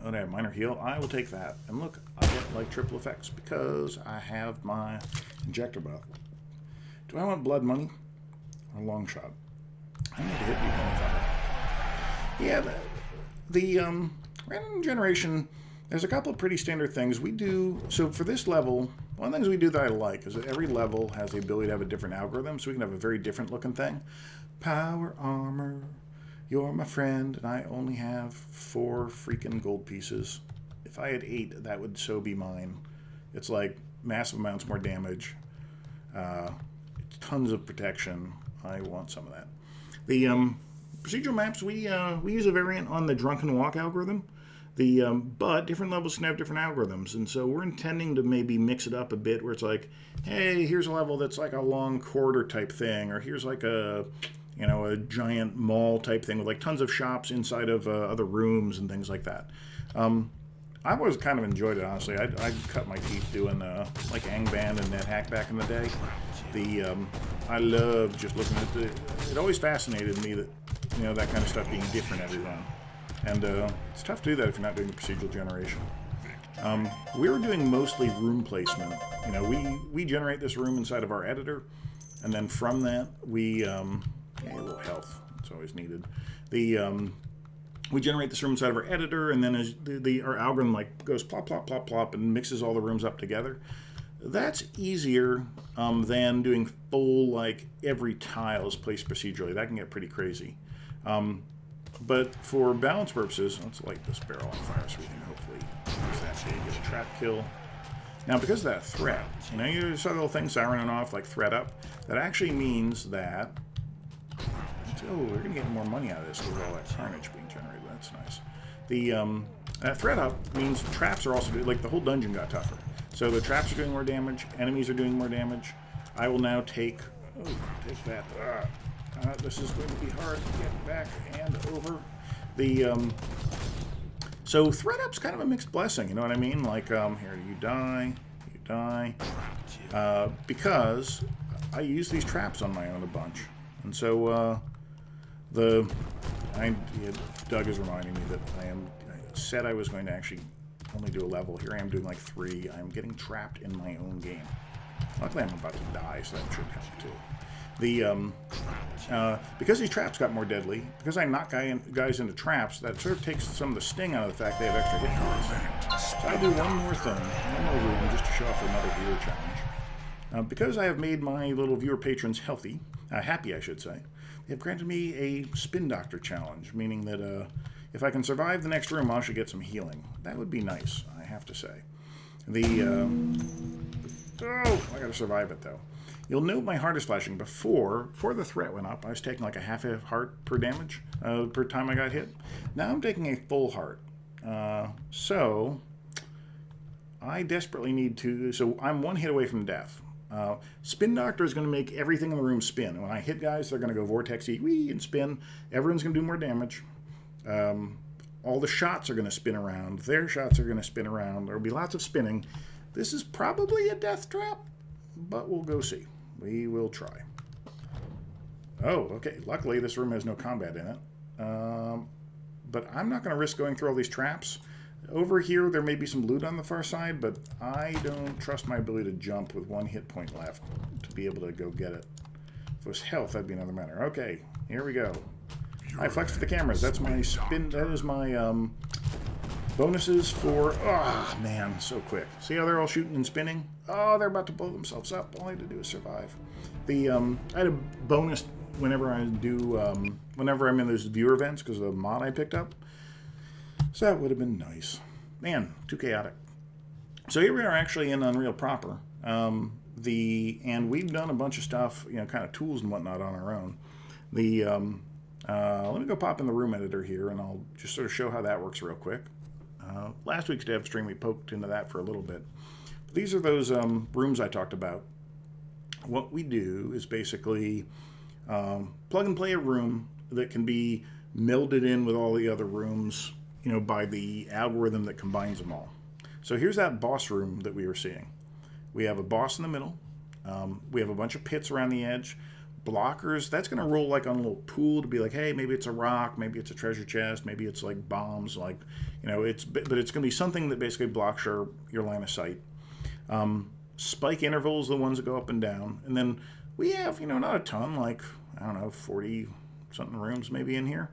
Oh, they have minor heal. I will take that. And look, I get like triple effects because I have my injector buff. Do I want blood money or long shot? I need to hit people on fire. Yeah, the random generation. There's a couple of pretty standard things we do. So for this level, one of the things we do that I like is that every level has the ability to have a different algorithm, so we can have a very different looking thing. Power armor, you're my friend, and I only have 4 freaking gold pieces. If I had 8, that would so be mine. It's like massive amounts more damage, tons of protection. I want some of that. The procedural maps, we use a variant on the Drunken Walk algorithm. But different levels can have different algorithms, and so we're intending to maybe mix it up a bit where it's like, hey, here's a level that's like a long corridor type thing, or here's like a giant mall type thing with like tons of shops inside of other rooms and things like that. I've always kind of enjoyed it, honestly. I cut my teeth doing like Angband and NetHack back in the day. I love just looking at it always fascinated me that, you know, that kind of stuff being different every run. And it's tough to do that if you're not doing the procedural generation. We were doing mostly room placement. You know, we generate this room inside of our editor, and then from that we a little health. It's always needed. We generate this room inside of our editor, and then as our algorithm like goes plop, plop, plop, plop, and mixes all the rooms up together. That's easier than doing full, like, every tile is placed procedurally. That can get pretty crazy. But for balance purposes, let's light this barrel on fire so we can hopefully use that to get a trap kill. Now, because of that threat, you know, you saw the little thing sirening off, like threat up. That actually means that, oh, we're going to get more money out of this with all that carnage being generated. That's nice. That threat up means traps are also, like, the whole dungeon got tougher. So the traps are doing more damage, enemies are doing more damage. I will now take that. This is going to be hard to get back and over. So threat up's kind of a mixed blessing, you know what I mean? Like, here, you die, because I use these traps on my own a bunch. And so, Doug is reminding me that I said I was going to actually only do a level. Here I am doing like 3. I'm getting trapped in my own game. Luckily I'm about to die, so that should help too. Because these traps got more deadly, because I knock guys into traps, that sort of takes some of the sting out of the fact they have extra hit points. So I'll do one more thing, one more room, just to show off another viewer challenge. Because I have made my little viewer patrons happy, I should say, they have granted me a Spin Doctor challenge, meaning that if I can survive the next room, I should get some healing. That would be nice, I have to say. I gotta survive it though. You'll note my heart is flashing. Before the threat went up, I was taking like a half a heart per damage per time I got hit. Now I'm taking a full heart. So I desperately need to. So I'm one hit away from death. Spin Doctor is going to make everything in the room spin. When I hit guys, they're going to go vortex-y, wee, and spin. Everyone's going to do more damage. All the shots are going to spin around. Their shots are going to spin around. There will be lots of spinning. This is probably a death trap, but we'll go see. We will try. Oh, okay. Luckily, this room has no combat in it. But I'm not going to risk going through all these traps. Over here, there may be some loot on the far side, but I don't trust my ability to jump with 1 hit point left to be able to go get it. If it was health, that'd be another matter. Okay, here we go. I flex for the cameras. That's my spin. That is my bonuses for... Oh, man, so quick. See how they're all shooting and spinning? Oh, they're about to blow themselves up. All I had to do is survive. I had a bonus whenever I do... whenever I'm in those viewer events because of the mod I picked up. So that would have been nice. Man, too chaotic. So here we are actually in Unreal proper. And we've done a bunch of stuff, you know, kind of tools and whatnot on our own. Let me go pop in the room editor here, and I'll just sort of show how that works real quick. Last week's dev stream, we poked into that for a little bit. But these are those rooms I talked about. What we do is basically plug and play a room that can be melded in with all the other rooms, you know, by the algorithm that combines them all. So here's that boss room that we were seeing. We have a boss in the middle. We have a bunch of pits around the edge. Blockers, that's going to roll like on a little pool to be like, hey, maybe it's a rock, maybe it's a treasure chest, maybe it's like bombs, like, you know, but it's going to be something that basically blocks your line of sight. Spike intervals, the ones that go up and down. And then we have, you know, not a ton, like, I don't know, 40 something rooms maybe in here.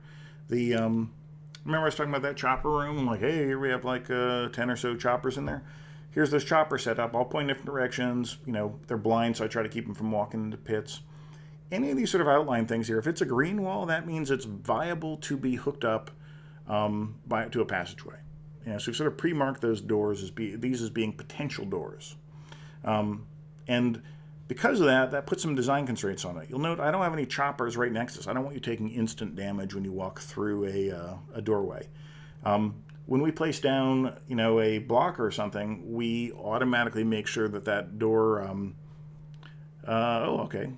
Remember I was talking about that chopper room? I'm like, hey, here we have like 10 or so choppers in there. Here's this chopper set up. I'll point in different directions. You know, they're blind, so I try to keep them from walking into pits. Any of these sort of outline things here, if it's a green wall, that means it's viable to be hooked up to a passageway. You know, so we've sort of pre-marked those doors as these as being potential doors. And because of that, that puts some design constraints on it. You'll note I don't have any choppers right next to us. I don't want you taking instant damage when you walk through a doorway. When we place down, you know, a blocker or something, we automatically make sure that that door... okay.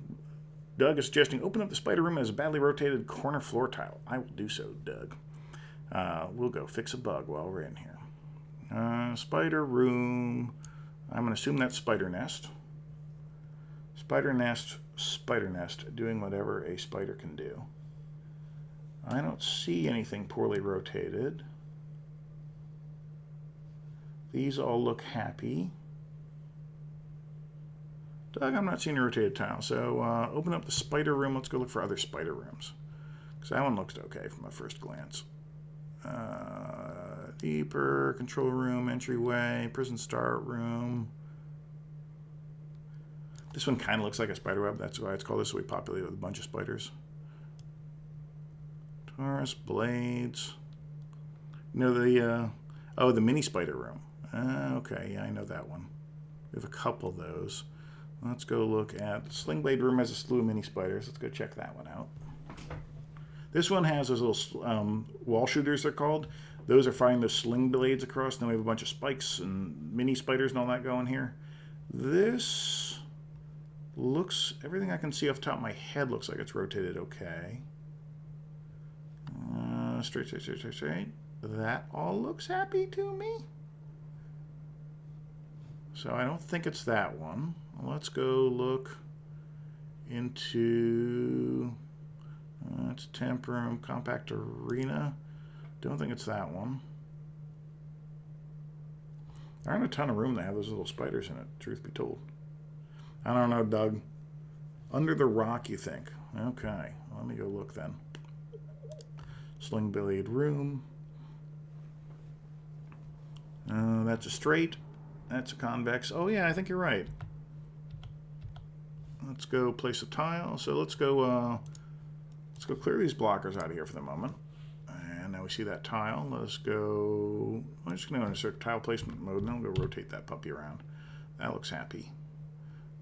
Doug is suggesting open up the spider room as a badly rotated corner floor tile. I will do so, Doug. We'll go fix a bug while we're in here. Spider room. I'm going to assume that's spider nest. Spider nest, doing whatever a spider can do. I don't see anything poorly rotated. These all look happy. Doug, I'm not seeing a rotated tile. So open up the spider room. Let's go look for other spider rooms. Because that one looks okay from a first glance. Deeper, control room, entryway, prison start room. This one kind of looks like a spider web. That's why it's called this. So we populate it with a bunch of spiders. Taurus, blades. You know the mini spider room. Okay, yeah, I know that one. We have a couple of those. Let's go look at the sling blade room. Has a slew of mini spiders. Let's go check that one out. This one has those little wall shooters, they're called. Those are firing those sling blades across. Then we have a bunch of spikes and mini spiders and all that going here. This looks, everything I can see off the top of my head looks like it's rotated okay. Straight. That all looks happy to me. So I don't think it's that one. Let's go look into, it's temp room, compact arena. Don't think it's that one. There aren't a ton of room that have those little spiders in it, truth be told. I don't know, Doug. Under the rock, you think? Okay, let me go look then. Sling blade room. That's a straight. That's a convex. Oh yeah, I think you're right. Let's go place a tile. So let's go clear these blockers out of here for the moment. And now we see that tile. Let's go. I'm just going to insert tile placement mode. Now we'll go rotate that puppy around. That looks happy.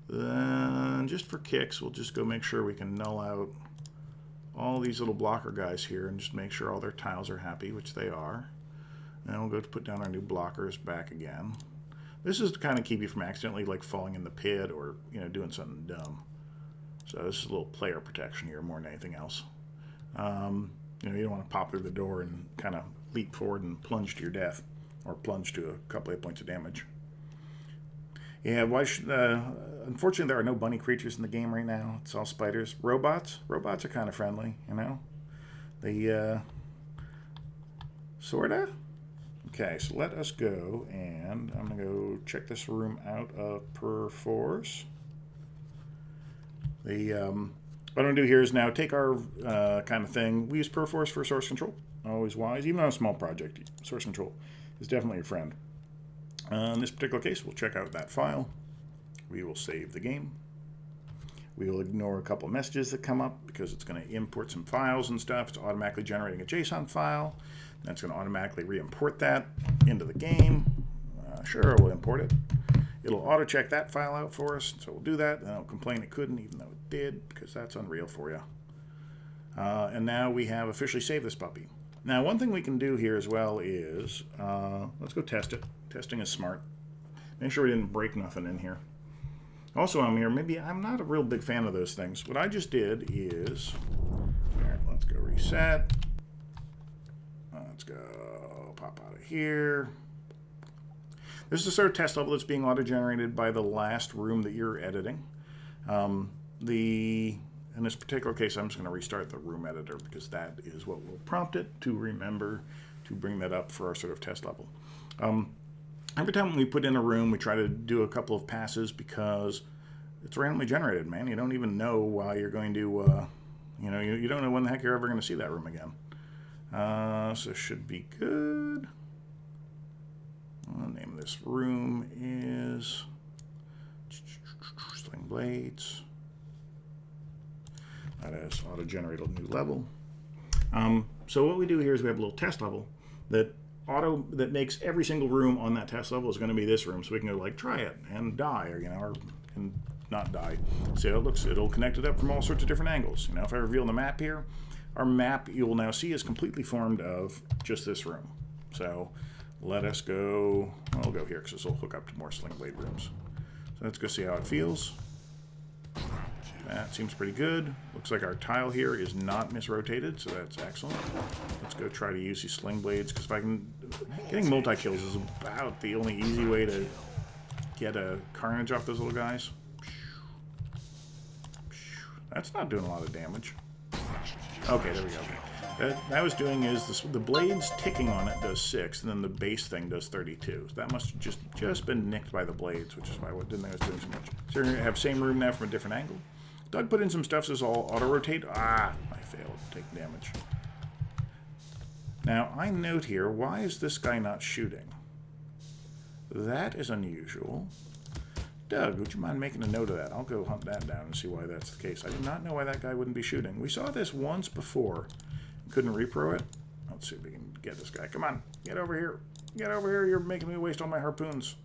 Then just for kicks, we'll just go make sure we can null out all these little blocker guys here and just make sure all their tiles are happy, which they are. And we'll go to put down our new blockers back again. This is to kind of keep you from accidentally like falling in the pit or doing something dumb. So this is a little player protection here more than anything else. You don't want to pop through the door and kind of leap forward and plunge to your death or plunge to a couple of points of damage. Yeah, unfortunately there are no bunny creatures in the game right now. It's all spiders. Robots are kind of friendly, They sorta. Okay, so let us go, and I'm going to go check this room out of Perforce. What I'm going to do here is now take our kind of thing. We use Perforce for source control. Always wise. Even on a small project, source control is definitely your friend. In this particular case, we'll check out that file. We will save the game. We will ignore a couple messages that come up because it's going to import some files and stuff. It's automatically generating a JSON file. That's going to automatically re-import that into the game. Sure, we'll import it. It'll auto-check that file out for us, so we'll do that. And it'll complain it couldn't, even though it did, because that's Unreal for you. And now we have officially saved this puppy. Now, one thing we can do here as well is, let's go test it. Testing is smart. Make sure we didn't break nothing in here. Also, I'm not a real big fan of those things. What I just did is, here, let's go reset. Let's go pop out of here. This is the sort of test level that's being auto-generated by the last room that you're editing. In this particular case, I'm just going to restart the room editor because that is what will prompt it to remember to bring that up for our sort of test level. Every time we put in a room, we try to do a couple of passes because it's randomly generated, man. You don't even know why you're going to, you don't know when the heck you're ever going to see that room again. So it should be good. The name of this room is Sling Blades. That is auto-generate a new level. So what we do here is we have a little test level that makes every single room on that test level is going to be this room, so we can go like try it and die, or and not die. See how it looks. It'll connect it up from all sorts of different angles. If I reveal the map here, our map you will now see is completely formed of just this room. So let us go. I'll go here because this will hook up to more Sling Blade rooms. So let's go see how it feels. That seems pretty good. Looks like our tile here is not misrotated, so that's excellent. Let's go try to use these sling blades, because if I can... Getting multi-kills is about the only easy way to get a carnage off those little guys. That's not doing a lot of damage. Okay, there we go. That was doing is the blades ticking on it does 6, and then the base thing does 32. So that must have just been nicked by the blades, which is why I didn't think it was doing so much. So you're going to have same room now from a different angle. Doug put in some stuff so this all auto-rotate. Ah, I failed. Take damage. Now, I note here, why is this guy not shooting? That is unusual. Doug, would you mind making a note of that? I'll go hunt that down and see why that's the case. I did not know why that guy wouldn't be shooting. We saw this once before. Couldn't repro it. Let's see if we can get this guy. Come on, get over here. Get over here. You're making me waste all my harpoons.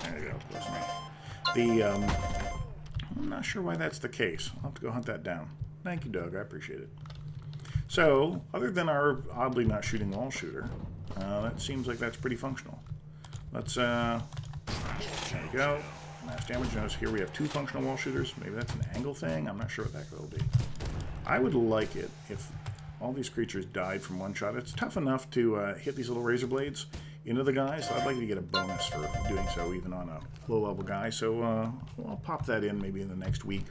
There you go. Close enough. I'm not sure why that's the case. I'll have to go hunt that down. Thank you, Doug. I appreciate it. So, other than our oddly not shooting wall shooter, that seems like that's pretty functional. Let's, there we go. Mass damage. Notice here we have 2 functional wall shooters. Maybe that's an angle thing. I'm not sure what that will be. I would like it if all these creatures died from one shot. It's tough enough to hit these little razor blades into the guy, so I'd like to get a bonus for doing so even on a low-level guy. So I'll pop that in maybe in the next week.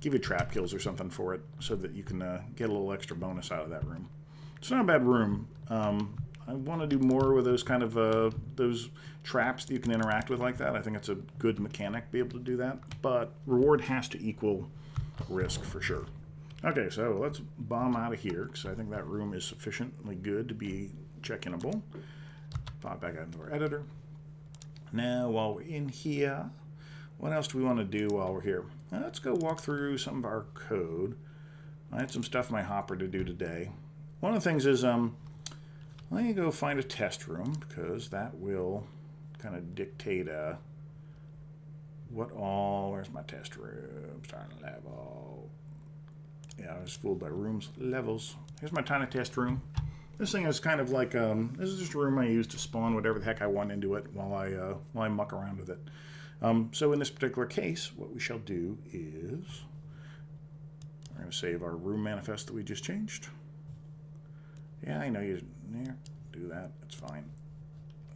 Give you trap kills or something for it so that you can get a little extra bonus out of that room. It's not a bad room. I want to do more with those kind of those traps that you can interact with like that. I think it's a good mechanic to be able to do that, but reward has to equal risk for sure. Okay, so let's bomb out of here because I think that room is sufficiently good to be check-inable. Pop back out into our editor. Now, while we're in here, what else do we want to do while we're here? Let's go walk through some of our code. I had some stuff in my hopper to do today. One of the things is, let me go find a test room, because that will kind of dictate where's my test room? Starting level. Yeah, I was fooled by rooms. Levels. Here's my tiny test room. This thing is kind of like, this is just a room I use to spawn whatever the heck I want into it while I muck around with it. So in this particular case, what we shall do is, we're going to save our room manifest that we just changed. Yeah, I know you didn't do that. It's fine.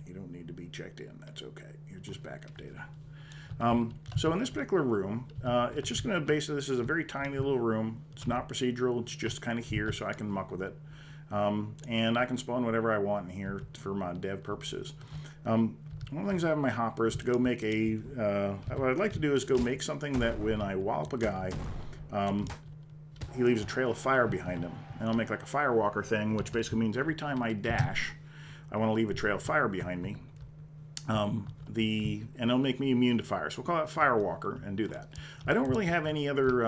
You don't need to be checked in. That's okay. You're just backup data. So in this particular room, it's just going to basically, this is a very tiny little room. It's not procedural. It's just kind of here so I can muck with it. And I can spawn whatever I want in here for my dev purposes. One of the things I have in my hopper is to go make a, what I'd like to do is go make something that when I wallop a guy, he leaves a trail of fire behind him. And I'll make like a Firewalker thing, which basically means every time I dash, I want to leave a trail of fire behind me. And it'll make me immune to fire. So we'll call it Firewalker and do that. I don't really have any other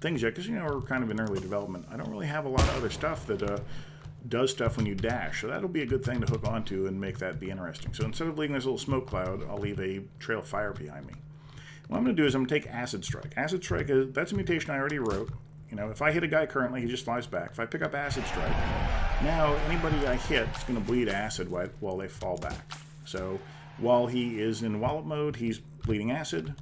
things yet, because, you know, we're kind of in early development. I don't really have a lot of other stuff that does stuff when you dash. So that'll be a good thing to hook onto and make that be interesting. So instead of leaving this little smoke cloud, I'll leave a trail of fire behind me. What I'm going to do is I'm going to take Acid Strike. Acid Strike, that's a mutation I already wrote. You know, if I hit a guy currently, he just flies back. If I pick up Acid Strike, now anybody I hit is going to bleed acid while they fall back. So while he is in wallop mode, he's bleeding acid.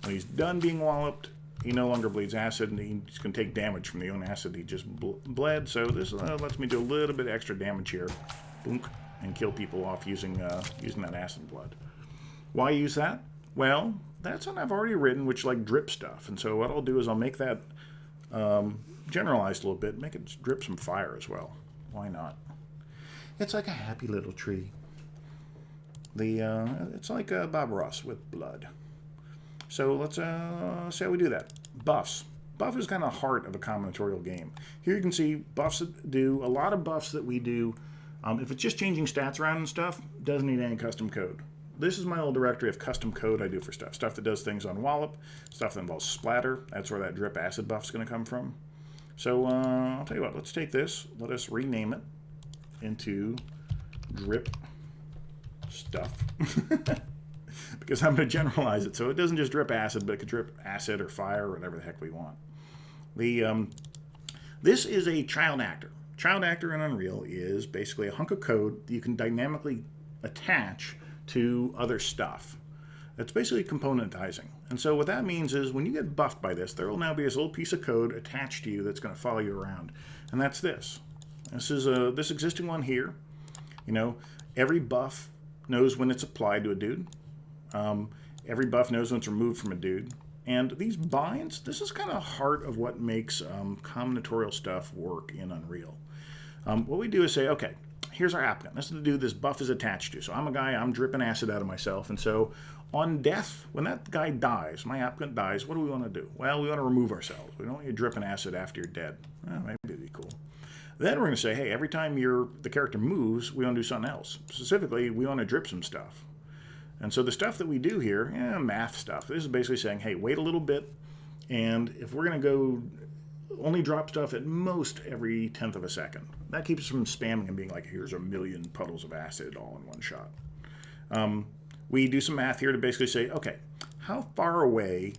When he's done being walloped, he no longer bleeds acid, and he's going to take damage from the own acid he just bled. So this lets me do a little bit extra damage here, boonk, and kill people off using that acid blood. Why use that? Well, that's something I've already written, which like drip stuff. And so what I'll do is I'll make that generalized a little bit, make it drip some fire as well. Why not? It's like a happy little tree. It's like Bob Ross with blood. So let's see how we do that. Buffs. Buff is kind of the heart of a combinatorial game. Here you can see buffs that do, a lot of buffs that we do, if it's just changing stats around and stuff, doesn't need any custom code. This is my little directory of custom code I do for stuff. Stuff that does things on wallop, stuff that involves splatter. That's where that drip acid buff is going to come from. So I'll tell you what, let's take this, let us rename it into drip stuff. Because I'm going to generalize it so it doesn't just drip acid, but it could drip acid or fire or whatever the heck we want. This is a child actor. Child actor in Unreal is basically a hunk of code that you can dynamically attach to other stuff. It's basically componentizing. And so what that means is when you get buffed by this, there will now be this little piece of code attached to you that's going to follow you around. And that's this. This is this existing one here. You know, every buff knows when it's applied to a dude. Every buff knows when it's removed from a dude. And these binds, this is kind of heart of what makes combinatorial stuff work in Unreal. What we do is say, okay, here's our applicant. This is the dude this buff is attached to. So I'm a guy, I'm dripping acid out of myself. And so on death, when that guy dies, my applicant dies, what do we want to do? Well, we want to remove ourselves. We don't want you dripping acid after you're dead. Well, maybe it'd be cool. Then we're going to say, hey, every time the character moves, we want to do something else. Specifically, we want to drip some stuff. And so the stuff that we do here, math stuff, this is basically saying, hey, wait a little bit, and if we're going to go only drop stuff at most every 10th of a second. That keeps us from spamming and being like, here's a million puddles of acid all in one shot. We do some math here to basically say, okay, how far away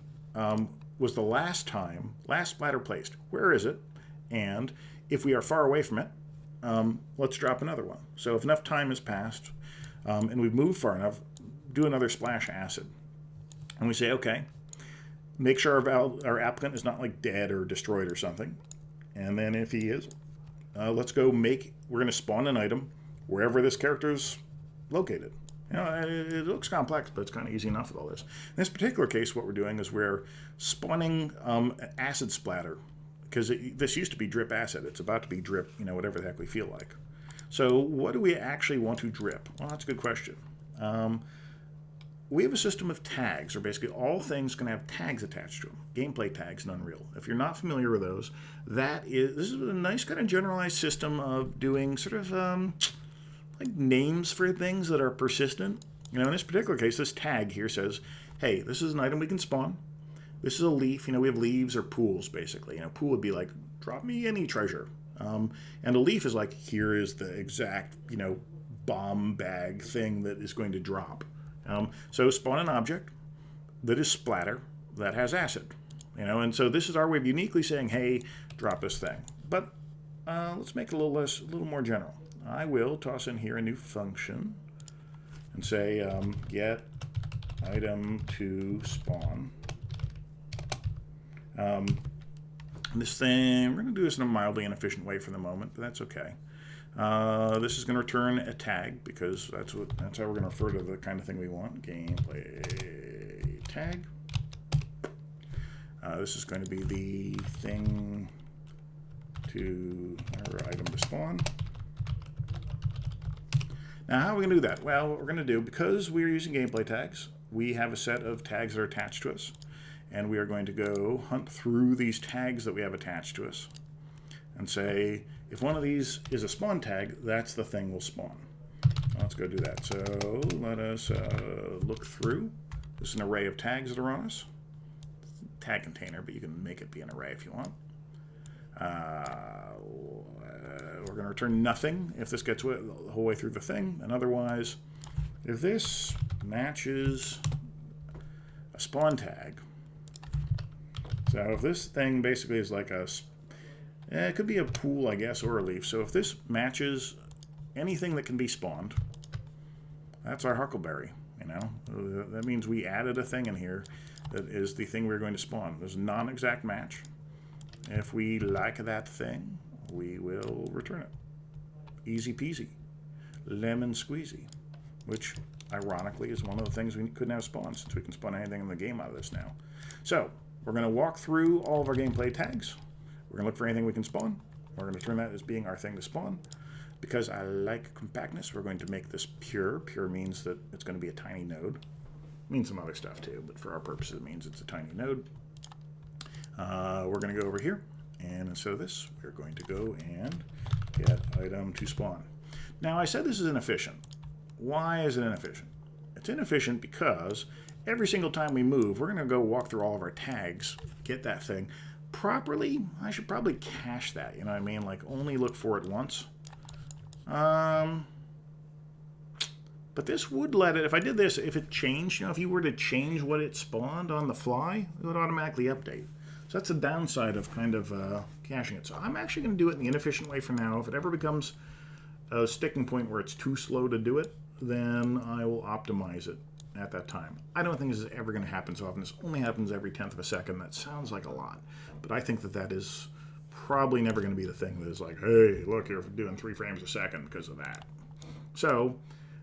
was the last splatter placed? Where is it? And if we are far away from it, let's drop another one. So if enough time has passed and we've moved far enough, do another splash acid. And we say, okay, make sure our applicant is not like dead or destroyed or something. And then if he is, let's go we're going to spawn an item wherever this character is located. You know, it looks complex, but it's kind of easy enough with all this. In this particular case, what we're doing is we're spawning an acid splatter, because this used to be drip acid. It's about to be drip, you know, whatever the heck we feel like. So what do we actually want to drip? Well, that's a good question. We have a system of tags, or basically all things can have tags attached to them. Gameplay tags in Unreal. If you're not familiar with those, this is a nice kind of generalized system of doing sort of like names for things that are persistent. You know, in this particular case, this tag here says, hey, this is an item we can spawn. This is a leaf. You know, we have leaves or pools, basically. You know, pool would be like, drop me any treasure. And a leaf is like, here is the exact, you know, bomb bag thing that is going to drop. So spawn an object that is splatter that has acid, you know, and so this is our way of uniquely saying, hey, drop this thing. But let's make it a little more general. I will toss in here a new function and say get item to spawn. This thing, we're going to do this in a mildly inefficient way for the moment, but that's okay. This is going to return a tag, because that's how we're going to refer to the kind of thing we want. Gameplay tag. This is going to be the thing or item to spawn. Now, how are we going to do that? Well, what we're going to do, because we're using gameplay tags, we have a set of tags that are attached to us, and we are going to go hunt through these tags that we have attached to us and say, if one of these is a spawn tag, that's the thing we'll spawn. Let's go do that. So let us look through. This is an array of tags that are on us. Tag container, but you can make it be an array if you want. We're going to return nothing if this gets the whole way through the thing. And otherwise, if this matches a spawn tag, so if this thing basically is like it could be a pool, I guess, or a leaf. So if this matches anything that can be spawned, that's our huckleberry, you know. That means we added a thing in here that is the thing we're going to spawn. There's a non-exact match. If we like that thing, we will return it. Easy peasy. Lemon squeezy. Which, ironically, is one of the things we couldn't have spawned, since we can spawn anything in the game out of this now. So, we're going to walk through all of our gameplay tags. We're going to look for anything we can spawn. We're going to turn that as being our thing to spawn. Because I like compactness, we're going to make this pure. Pure means that it's going to be a tiny node. It means some other stuff too, but for our purposes it means it's a tiny node. We're going to go over here, and instead of this, we're going to go and get item to spawn. Now, I said this is inefficient. Why is it inefficient? It's inefficient because every single time we move, we're going to go walk through all of our tags, get that thing. Properly, I should probably cache that, you know what I mean? Like, only look for it once. But this would let it, if I did this, if it changed, you know, if you were to change what it spawned on the fly, it would automatically update. So that's the downside of kind of caching it. So I'm actually going to do it in the inefficient way for now. If it ever becomes a sticking point where it's too slow to do it, then I will optimize it at that time. I don't think this is ever going to happen so often. This only happens every 10th of a second. That sounds like a lot, but I think that that is probably never going to be the thing that is like, hey, look, you're doing 3 frames a second because of that. So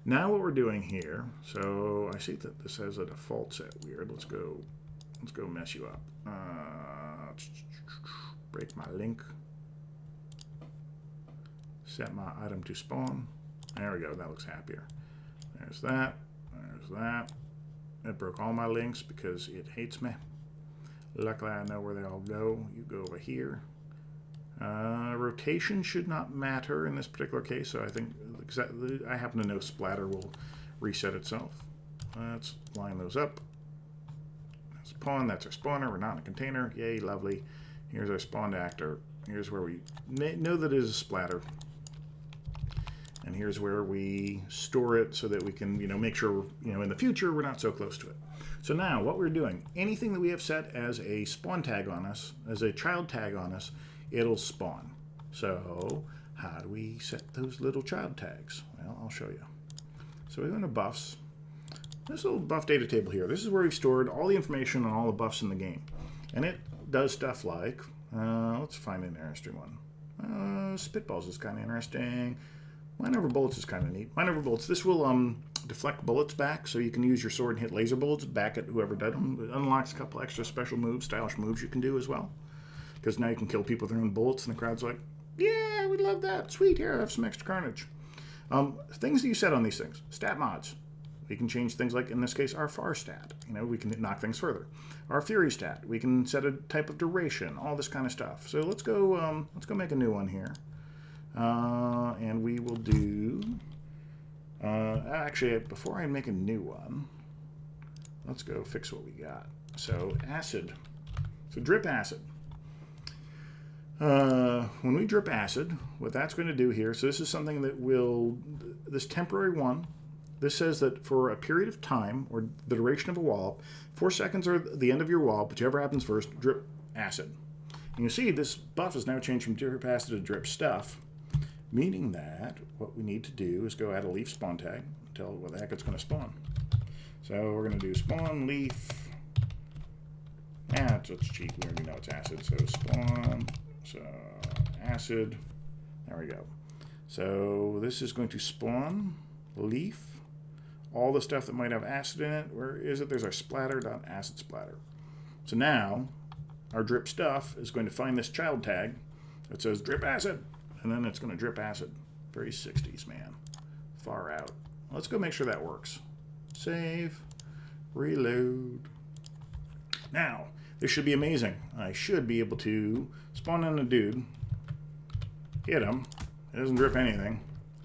now what we're doing here, so I see that this has a default set. Weird. Let's go mess you up. Break my link. Set my item to spawn. There we go. That looks happier. There's that. There's that. It broke all my links because it hates me. Luckily, I know where they all go. You go over here. Rotation should not matter in this particular case, so I think I happen to know splatter will reset itself. Let's line those up. That's a pawn. That's our spawner. We're not in a container. Yay, lovely. Here's our spawned actor. Here's where we know that it is a splatter. And here's where we store it so that we can, make sure, in the future we're not so close to it. So now what we're doing, anything that we have set as a spawn tag on us, as a child tag on us, it'll spawn. So how do we set those little child tags? Well, I'll show you. So we go into buffs. This little buff data table here, this is where we've stored all the information on all the buffs in the game. And it does stuff like, let's find an interesting one. Spitballs is kind of interesting. Mine over bullets is kind of neat. Mine over bullets, this will deflect bullets back, so you can use your sword and hit laser bullets back at whoever did them. It unlocks a couple extra special moves, stylish moves you can do as well. Because now you can kill people with their own bullets, and the crowd's like, yeah, we love that. Sweet, here, I have some extra carnage. Things that you set on these things. Stat mods. We can change things like, in this case, our far stat. We can knock things further. Our fury stat. We can set a type of duration, all this kind of stuff. So let's go make a new one here. And we will do, actually, before I make a new one, let's go fix what we got. So acid. So drip acid. When we drip acid, what that's going to do here, so this is something that will, this temporary one, this says that for a period of time, or the duration of a wall, 4 seconds or the end of your wall, whichever happens first, drip acid. And you see this buff is now changed from drip acid to drip stuff, meaning that what we need to do is go add a leaf spawn tag, tell it what the heck it's going to spawn. So we're going to do spawn leaf, it's cheap, we already know it's acid, so spawn, so acid, there we go. So this is going to spawn leaf, all the stuff that might have acid in it. Where is it? There's our splatter.acid splatter. So now our drip stuff is going to find this child tag that says drip acid, and then it's going to drip acid. Very 60s, man. Far out. Let's go make sure that works. Save, reload. Now, this should be amazing. I should be able to spawn in a dude, hit him, it doesn't drip anything,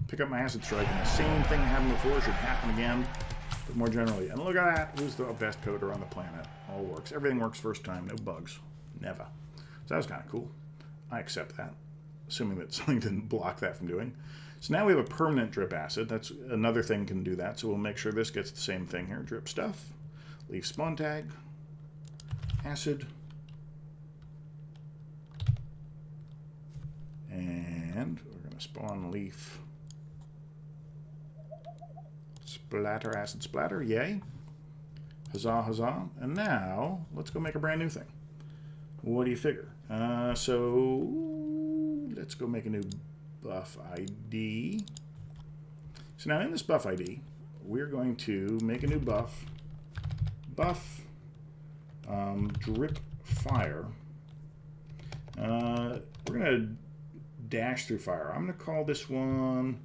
pick up my acid strike, and the same thing that happened before should happen again, but more generally. And look at that, who's the best coder on the planet? All works. Everything works first time, no bugs. Never. So that was kind of cool. I accept that, assuming that something didn't block that from doing. So now we have a permanent drip acid. That's another thing can do that, so we'll make sure this gets the same thing here. Drip stuff, leaf spawn tag, acid, and we're going to spawn leaf splatter acid splatter. Yay, huzzah, huzzah. And now let's go make a brand new thing. What do you figure? So let's go make a new buff ID. So now in this buff ID, we're going to make a new buff drip fire. We're going to dash through fire. I'm going to call this one,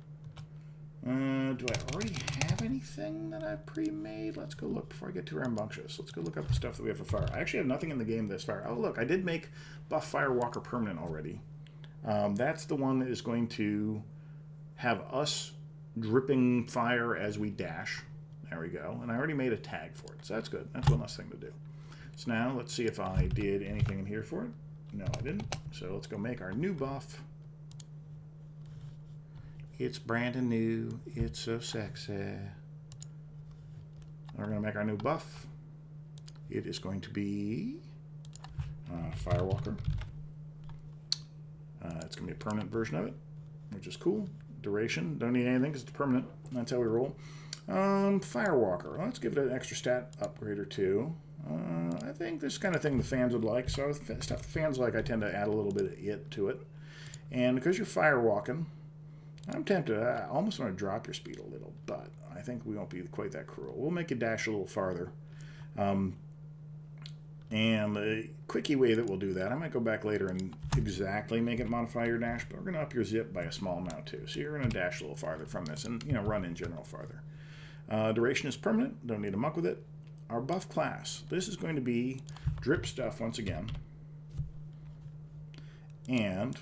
do I already have anything that I've pre-made? Let's go look before I get too rambunctious. Let's go look up the stuff that we have for fire. I actually have nothing in the game that's fire. Oh look, I did make buff Firewalker permanent already. That's the one that is going to have us dripping fire as we dash. There we go. And I already made a tag for it, so that's good. That's one less thing to do. So now let's see if I did anything in here for it. No, I didn't. So let's go make our new buff. It's brand new. It's so sexy. We're going to make our new buff. It is going to be Firewalker. It's going to be a permanent version of it, which is cool. Duration, don't need anything because it's permanent. That's how we roll. Firewalker. Let's give it an extra stat upgrade or two. I think this kind of thing the fans would like. So stuff the fans like, I tend to add a little bit of it to it. And because you're firewalking, I'm tempted. I almost want to drop your speed a little, but I think we won't be quite that cruel. We'll make you dash a little farther. And the quickie way that we'll do that, I might go back later and exactly make it modify your dash, but we're going to up your zip by a small amount too. So you're going to dash a little farther from this and, you know, run in general farther. Duration is permanent. Don't need to muck with it. Our buff class. This is going to be drip stuff once again. And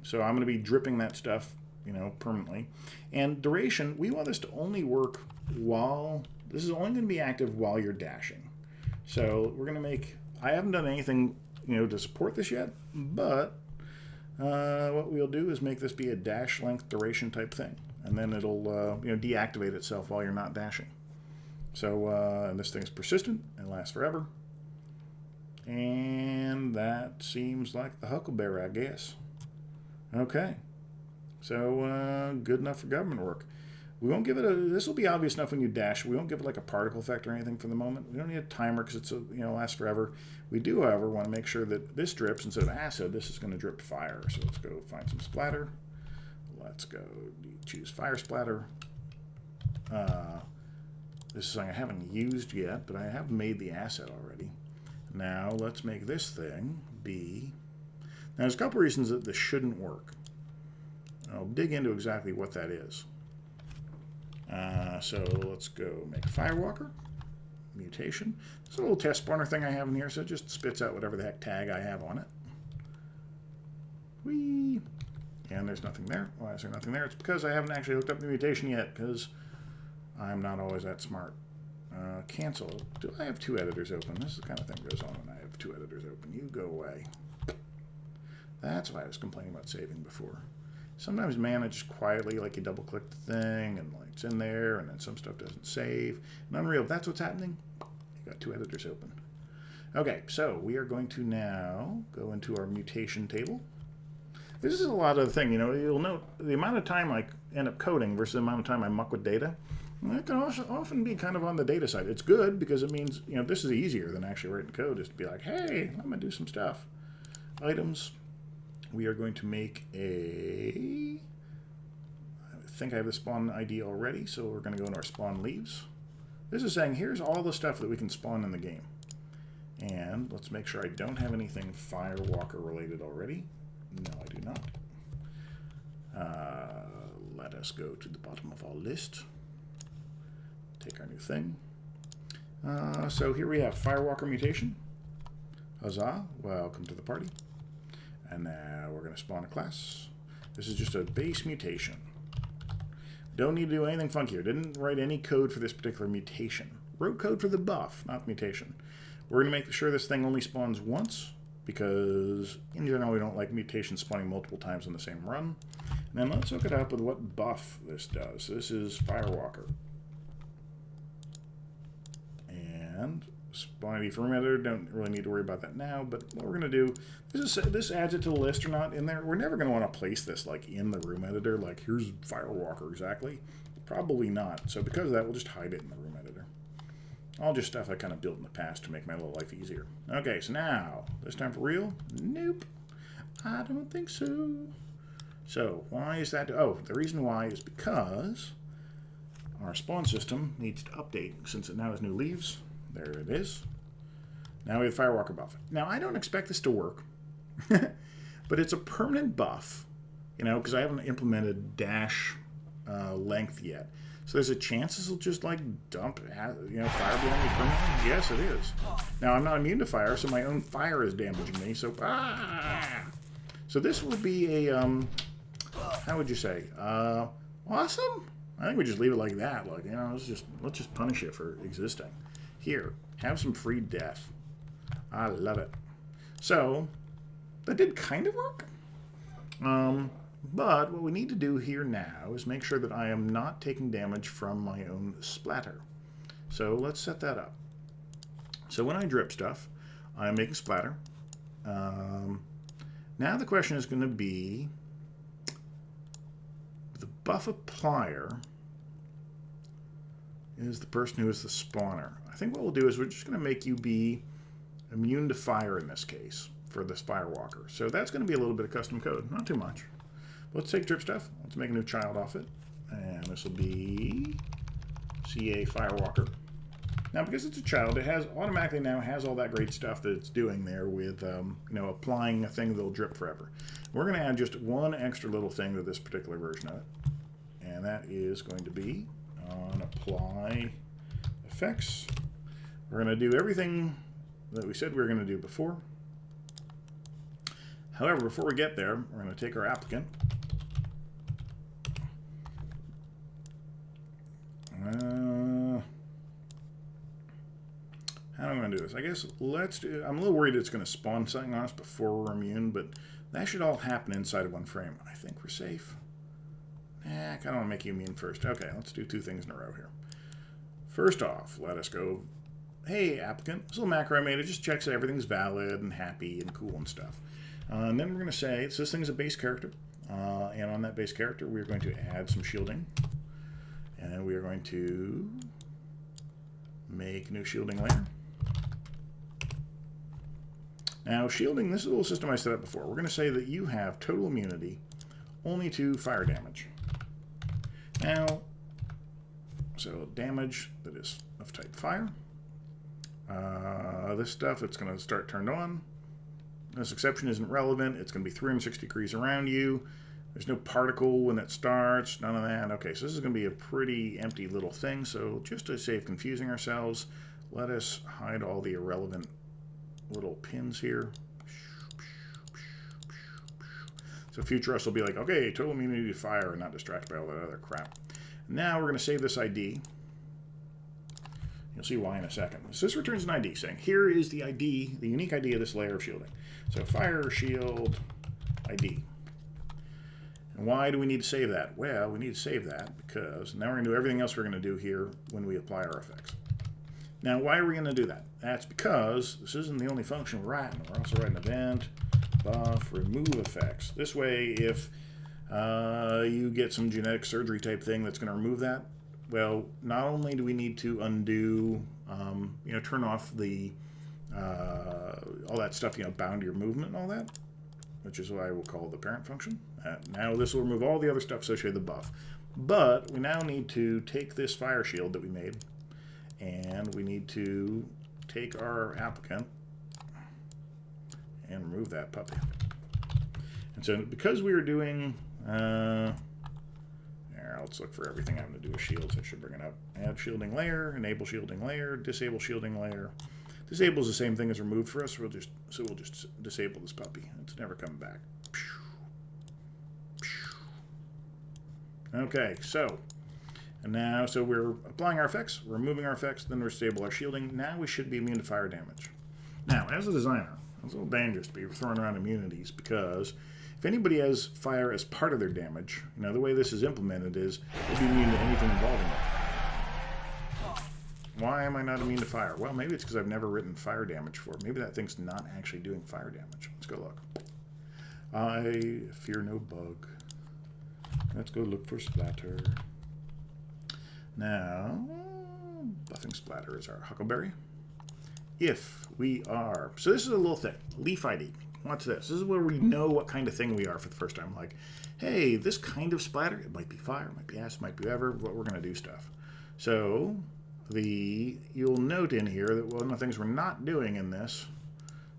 so I'm going to be dripping that stuff, you know, permanently. And duration, we want this to only work while, this is only going to be active while you're dashing. So we're going to make, I haven't done anything, you know, to support this yet, but what we'll do is make this be a dash length duration type thing. And then it'll, you know, deactivate itself while you're not dashing. So, and this thing's persistent and lasts forever. And that seems like the Huckleberry, I guess. Okay. So, good enough for government work. We won't give it a, this will be obvious enough when you dash. We won't give it like a particle effect or anything for the moment. We don't need a timer because it's, you know, lasts forever. We do, however, want to make sure that this drips instead of acid. This is going to drip fire. So let's go find some splatter. Let's go choose fire splatter. This is something I haven't used yet, but I have made the asset already. Now let's make this thing be, now there's a couple reasons that this shouldn't work. I'll dig into exactly what that is. So let's go make a Firewalker, mutation. It's a little test spawner thing I have in here, so it just spits out whatever the heck tag I have on it. Whee! And there's nothing there. Why is there nothing there? It's because I haven't actually hooked up the mutation yet, because I'm not always that smart. Cancel. Do I have two editors open? This is the kind of thing that goes on when I have two editors open. You go away. That's why I was complaining about saving before. Sometimes, man, I just quietly, like, you double-click the thing, and like, it's in there, and then some stuff doesn't save. In Unreal, if that's what's happening, you got two editors open. Okay, so we are going to now go into our mutation table. This is a lot of the thing, you know, you'll note the amount of time I end up coding versus the amount of time I muck with data. That can also often be kind of on the data side. It's good because it means, you know, this is easier than actually writing code, is to be like, hey, I'm going to do some stuff. Items. We are going to make a, I think I have the spawn ID already, so we're going to go into our spawn leaves. This is saying, here's all the stuff that we can spawn in the game. And let's make sure I don't have anything Firewalker related already. No, I do not. Let us go to the bottom of our list. Take our new thing. So here we have Firewalker mutation. Huzzah, welcome to the party. And now we're going to spawn a class. This is just a base mutation. Don't need to do anything funkier. Didn't write any code for this particular mutation. Wrote code for the buff, not mutation. We're going to make sure this thing only spawns once, because in general we don't like mutations spawning multiple times on the same run. And then let's hook it up with what buff this does. This is Firewalker. And spawn ID for room editor, don't really need to worry about that now, but what we're going to do, this adds it to the list or not in there. We're never going to want to place this like in the room editor, like here's Firewalker exactly. Probably not. So because of that, we'll just hide it in the room editor. All just stuff I kind of built in the past to make my little life easier. Okay, so now, this time for real? Nope. I don't think so. So, why is that? Oh, the reason why is because our spawn system needs to update since it now has new leaves. There it is. Now we have Firewalker buff. Now, I don't expect this to work, but it's a permanent buff, you know, because I haven't implemented dash length yet. So there's a chance this will just like dump, you know, fire behind me permanently? Yes, it is. Now, I'm not immune to fire, so my own fire is damaging me, so So this will be a, how would you say, awesome? I think we just leave it like that. Like, you know, let's just punish it for existing. Here, have some free death. I love it. So, that did kind of work. But what we need to do here now is make sure that I am not taking damage from my own splatter. So let's set that up. So when I drip stuff, I'm making splatter. Now the question is going to be, the buff applier, is the person who is the spawner. I think what we'll do is we're just going to make you be immune to fire in this case for this Firewalker. So that's going to be a little bit of custom code, not too much. But let's take drip stuff. Let's make a new child off it. And this will be CA Firewalker. Now, because it's a child, it has automatically now has all that great stuff that it's doing there with, you know, applying a thing that'll drip forever. We're going to add just one extra little thing to this particular version of it, and that is going to be on apply effects. We're going to do everything that we said we were going to do before. However, before we get there, we're going to take our applicant. How am I going to do this? I guess let's do... I'm a little worried it's going to spawn something on us before we're immune, but that should all happen inside of one frame. I think we're safe. I kind of want to make you immune first. Okay, let's do two things in a row here. First off, let us go... Hey, applicant, this little macro I made, it just checks that everything's valid and happy and cool and stuff. And then we're going to say, so this thing's a base character. And on that base character, we're going to add some shielding. And we are going to make a new shielding layer. Now, shielding, this is a little system I set up before. We're going to say that you have total immunity only to fire damage. Now, so damage that is of type fire. This stuff, it's going to start turned on. This exception isn't relevant. It's going to be 360 degrees around you. There's no particle when it starts, none of that. Okay, so this is going to be a pretty empty little thing. So just to save confusing ourselves, let us hide all the irrelevant little pins here. So future us will be like, okay, total immunity to fire and not distracted by all that other crap. Now we're going to save this ID. You'll see why in a second. So this returns an ID saying, here is the ID, the unique ID of this layer of shielding. So fire shield ID. And why do we need to save that? Well, we need to save that because now we're going to do everything else we're going to do here when we apply our effects. Now, why are we going to do that? That's because this isn't the only function we're writing. We're also writing event, buff, remove effects. This way, if you get some genetic surgery type thing that's going to remove that, well, not only do we need to undo, you know, turn off the all that stuff, you know, bound your movement and all that, which is what I will call the parent function. Now this will remove all the other stuff associated with the buff. But we now need to take this fire shield that we made, and we need to take our applicant and remove that puppy. And so because we were doing, let's look for everything having to do with shields. I should bring it up. Add shielding layer, enable shielding layer, disable shielding layer. Disable is the same thing as remove for us. We'll just disable this puppy. It's never coming back. Okay, so we're applying our effects, we're removing our effects, then we're disable our shielding. Now we should be immune to fire damage. Now, as a designer, it's a little dangerous to be throwing around immunities because if anybody has fire as part of their damage, you know, the way this is implemented is they'll be immune to anything involving it. Why am I not immune to fire? Well, maybe it's because I've never written fire damage for. Maybe that thing's not actually doing fire damage. Let's go look. I fear no bug. Let's go look for splatter. Now, buffing splatter is our huckleberry. If we are, so this is a little thing, leaf ID. What's this? This is where we know what kind of thing we are for the first time. Like, hey, this kind of splatter, it might be fire, it might be acid, it might be whatever, but we're going to do stuff. So you'll note in here that one of the things we're not doing in this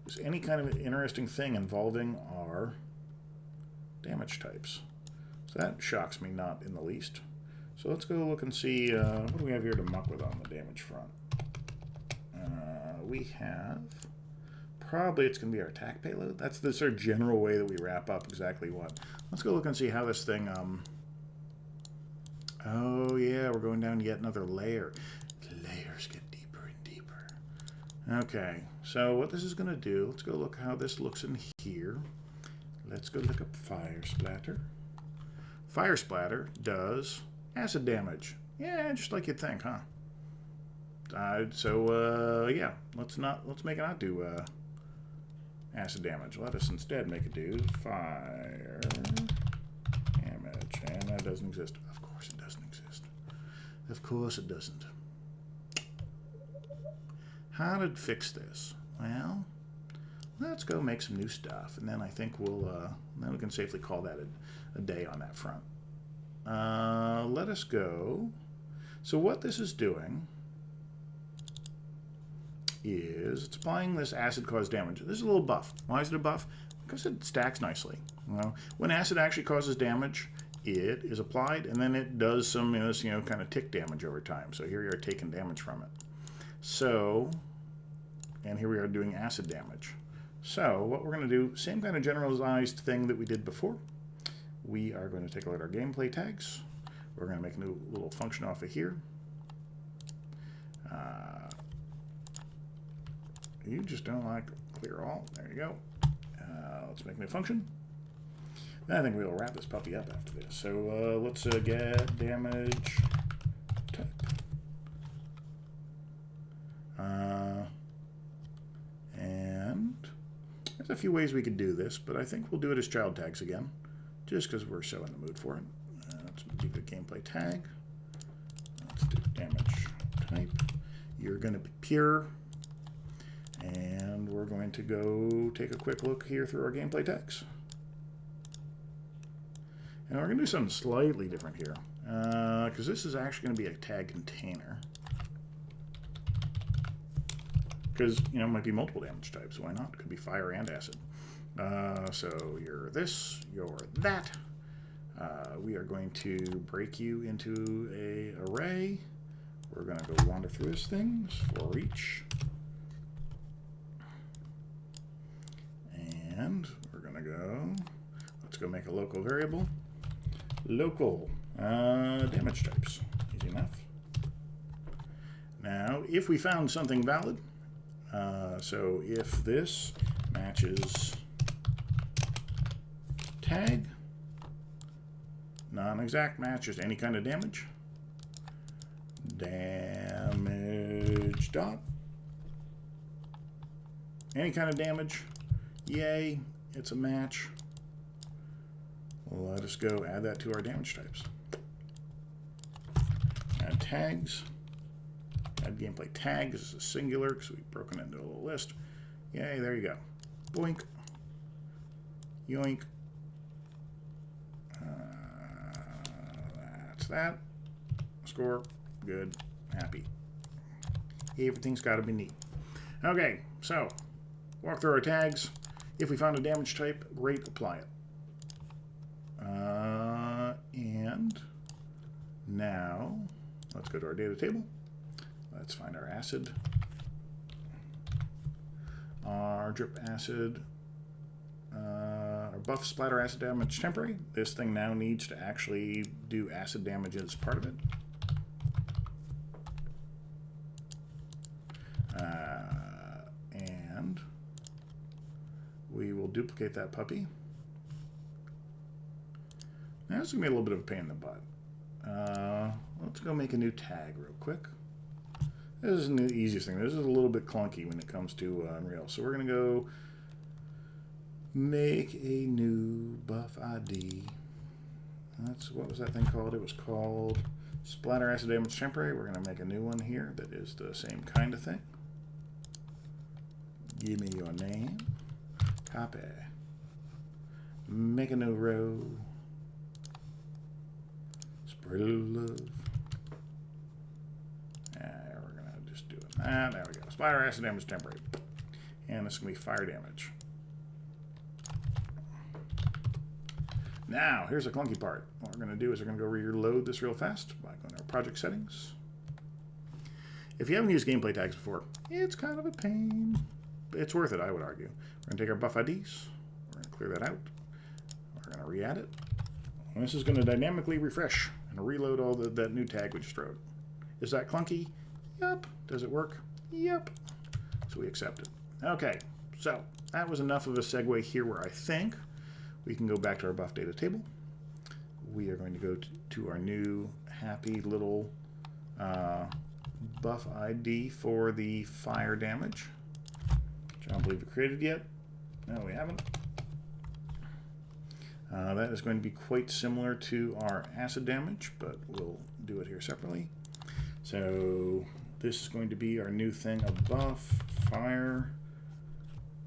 is any kind of interesting thing involving our damage types. So that shocks me not in the least. So let's go look and see, what do we have here to muck with on the damage front? We have, probably it's going to be our attack payload. That's the sort of general way that we wrap up exactly what. Let's go look and see how this thing, oh yeah, we're going down yet another layer. The layers get deeper and deeper. Okay, so what this is going to do, let's go look how this looks in here. Let's go look up fire splatter. Fire splatter does acid damage. Yeah, just like you'd think, huh? Yeah, let's make it not do acid damage. Let us instead make it do fire damage, and that doesn't exist. Of course it doesn't exist. Of course it doesn't. how to fix this? Well, let's go make some new stuff, and then I think then we can safely call that a day on that front. Let us go. So what this is doing is it's applying this acid cause damage. This is a little buff. Why is it a buff? Because it stacks nicely. You know, when acid actually causes damage, it is applied, and then it does some kind of tick damage over time. So here you are taking damage from it. So, and here we are doing acid damage. So what we're going to do, same kind of generalized thing that we did before. We are going to take a look at our gameplay tags. We're going to make a new little function off of here. You just don't like clear all. There you go. Let's make a new function. I think we'll wrap this puppy up after this. So let's get damage type. And there's a few ways we could do this, but I think we'll do it as child tags again, just because we're so in the mood for it. Let's do the gameplay tag. Let's do damage type. You're going to be pure. And we're going to go take a quick look here through our gameplay tags. And we're going to do something slightly different here, because this is actually going to be a tag container. Because, it might be multiple damage types. Why not? It could be fire and acid. So you're this, you're that. We are going to break you into an array. We're going to go wander through these things for each. And we're going to go, let's go make a local variable. Local damage types. Easy enough. Now, if we found something valid, so if this matches tag, non-exact matches any kind of damage, damage dot, any kind of damage, yay, it's a match. Let us go add that to our damage types. Add tags. Add gameplay tag. This is a singular because we've broken into a little list. Yay, there you go. Boink. Yoink. That's that. Score. Good. Happy. Everything's got to be neat. Okay, so walk through our tags. If we found a damage type, great, apply it. And now let's go to our data table. Let's find our acid, our drip acid, our buff splatter acid damage temporary. This thing now needs to actually do acid damage as part of it. And we will duplicate that puppy. Now this is going to be a little bit of a pain in the butt. Let's go make a new tag real quick. This isn't the easiest thing. This is a little bit clunky when it comes to Unreal. So we're going to go make a new buff ID. What was that thing called? It was called Splatter Acid Damage Temporary. We're going to make a new one here that is the same kind of thing. Give me your name. Copy. Make a new row. Spread a little love. We're going to just do it. There we go. Splatter Acid Damage Temporary. And this is going to be fire damage. Now, here's the clunky part. What we're going to do is we're going to go reload this real fast by going to our project settings. If you haven't used gameplay tags before, it's kind of a pain. It's worth it, I would argue. We're going to take our buff IDs. We're going to clear that out. We're going to re-add it. And this is going to dynamically refresh and reload all that new tag we just wrote. Is that clunky? Yep. Does it work? Yep. So we accept it. Okay, so that was enough of a segue here where I think we can go back to our buff data table. We are going to go to our new happy little buff ID for the fire damage, which I don't believe we created yet. No, we haven't. That is going to be quite similar to our acid damage, but we'll do it here separately. So This is going to be our new thing, a buff, fire.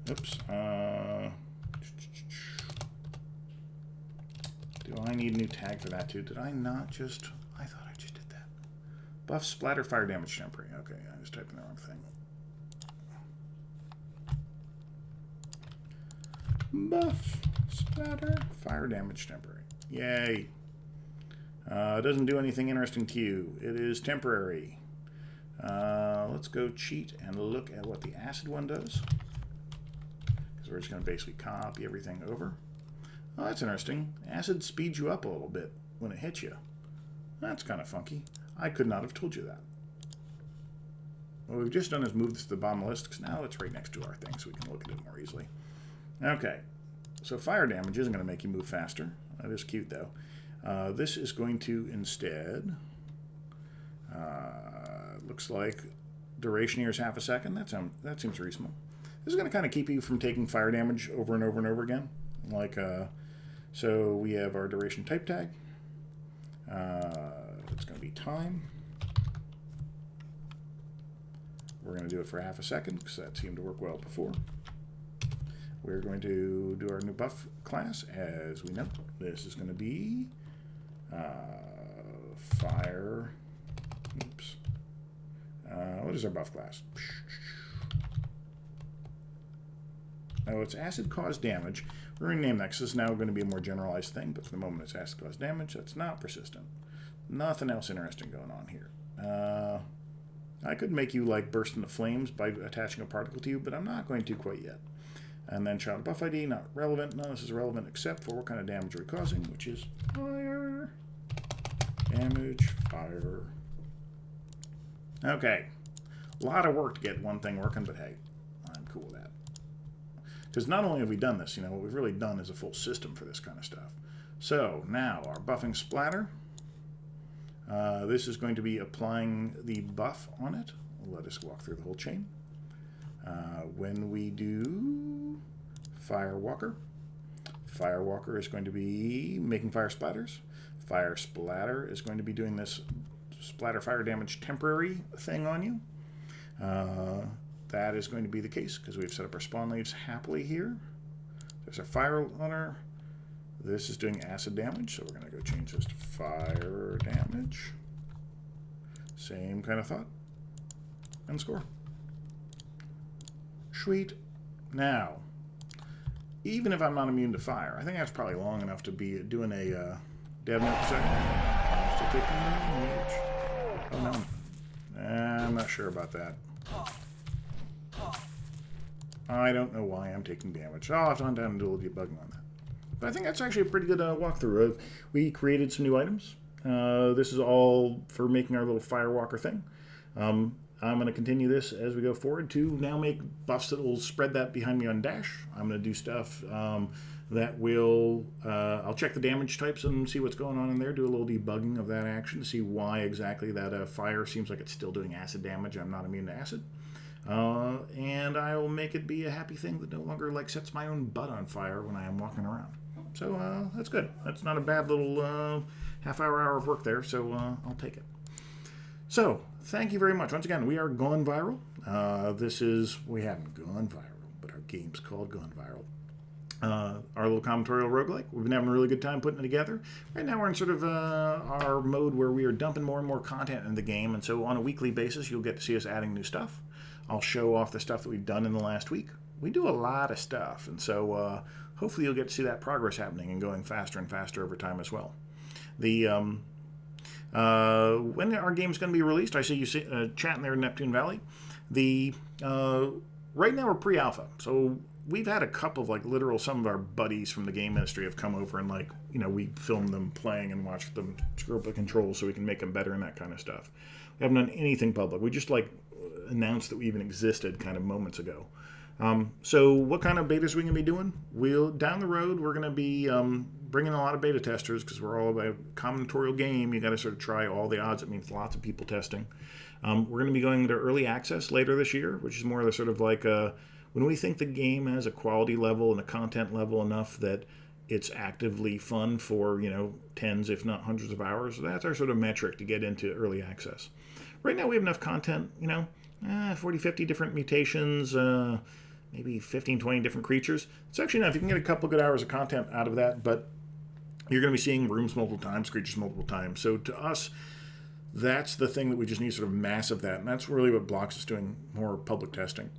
Oops. Do I need a new tag for that too? Did I not just... I thought I just did that. Buff, splatter, fire damage temporary. Okay, I was typing the wrong thing. Buff, splatter, fire damage temporary. Yay. It doesn't do anything interesting to you. It is temporary. Let's go cheat and look at what the acid one does. Because we're just going to basically copy everything over. Oh, that's interesting. Acid speeds you up a little bit when it hits you. That's kind of funky. I could not have told you that. What we've just done is move this to the bottom of the list, because now it's right next to our thing, so we can look at it more easily. Okay, so fire damage isn't going to make you move faster. That is cute, though. This is going to instead... looks like duration here is half a second. That seems reasonable. This is going to kind of keep you from taking fire damage over and over and over again. Like, so we have our duration type tag. It's going to be time. We're going to do it for half a second because that seemed to work well before. We're going to do our new buff class. As we know, this is going to be fire. Oops. What is our buff class? Oh, it's acid cause damage. We're going to name that because this is now going to be a more generalized thing, but for the moment it's acid cause damage. That's not persistent. Nothing else interesting going on here. I could make you like burst into flames by attaching a particle to you, but I'm not going to quite yet. And then child buff ID, not relevant. None of this is relevant except for what kind of damage we're causing, which is fire. Damage, fire. Okay. A lot of work to get one thing working, but hey, I'm cool with that. Because not only have we done this, you know, what we've really done is a full system for this kind of stuff. So now our buffing splatter. This is going to be applying the buff on it. Let us walk through the whole chain. When we do Firewalker, Firewalker is going to be making fire splatters. Fire splatter is going to be doing this splatter fire damage temporary thing on you. That is going to be the case because we've set up our spawn leaves happily here. There's our fire runner. This is doing acid damage, so we're going to go change this to fire damage. Same kind of thought. And score. Sweet. Now, even if I'm not immune to fire, I think that's probably long enough to be doing a dev note for a second. I'm still taking damage. Oh no. I'm not sure about that. I don't know why I'm taking damage. I'll have to hunt down and do a little debugging on that. But I think that's actually a pretty good walkthrough. We created some new items. This is all for making our little Firewalker thing. I'm going to continue this as we go forward to now make buffs that will spread that behind me on dash. I'm going to do stuff that will... I'll check the damage types and see what's going on in there, do a little debugging of that action to see why exactly that fire seems like it's still doing acid damage. I'm not immune to acid. And I will make it be a happy thing that no longer like sets my own butt on fire when I am walking around. So that's good. That's not a bad little hour of work there, so I'll take it. So, thank you very much. Once again, we are gone viral. We haven't gone viral, but our game's called Gone Viral. Our little combinatorial roguelike. We've been having a really good time putting it together. Right now we're in sort of our mode where we are dumping more and more content in the game, and so on a weekly basis you'll get to see us adding new stuff. I'll show off the stuff that we've done in the last week. We do a lot of stuff, and so hopefully you'll get to see that progress happening and going faster and faster over time as well. The when our game's going to be released, I see you chatting there in Neptune Valley. Right now we're pre-alpha, so we've had a couple of some of our buddies from the game ministry have come over and we film them playing and watch them screw up the controls so we can make them better and that kind of stuff. We haven't done anything public. We just announced that we even existed kind of moments ago. So what kind of betas are we going to be doing? Down the road, we're going to be bringing a lot of beta testers because we're all about a combinatorial game. You got to sort of try all the odds. It means lots of people testing. We're going to be going into early access later this year, which is more of the sort of when we think the game has a quality level and a content level enough that it's actively fun for, tens, if not hundreds of hours. That's our sort of metric to get into early access. right now we have enough content, 40, 50 different mutations, maybe 15, 20 different creatures. It's actually enough. You can get a couple good hours of content out of that, but you're going to be seeing rooms multiple times, creatures multiple times. So to us, that's the thing that we just need, sort of mass of that. And that's really what blocks us doing more public testing.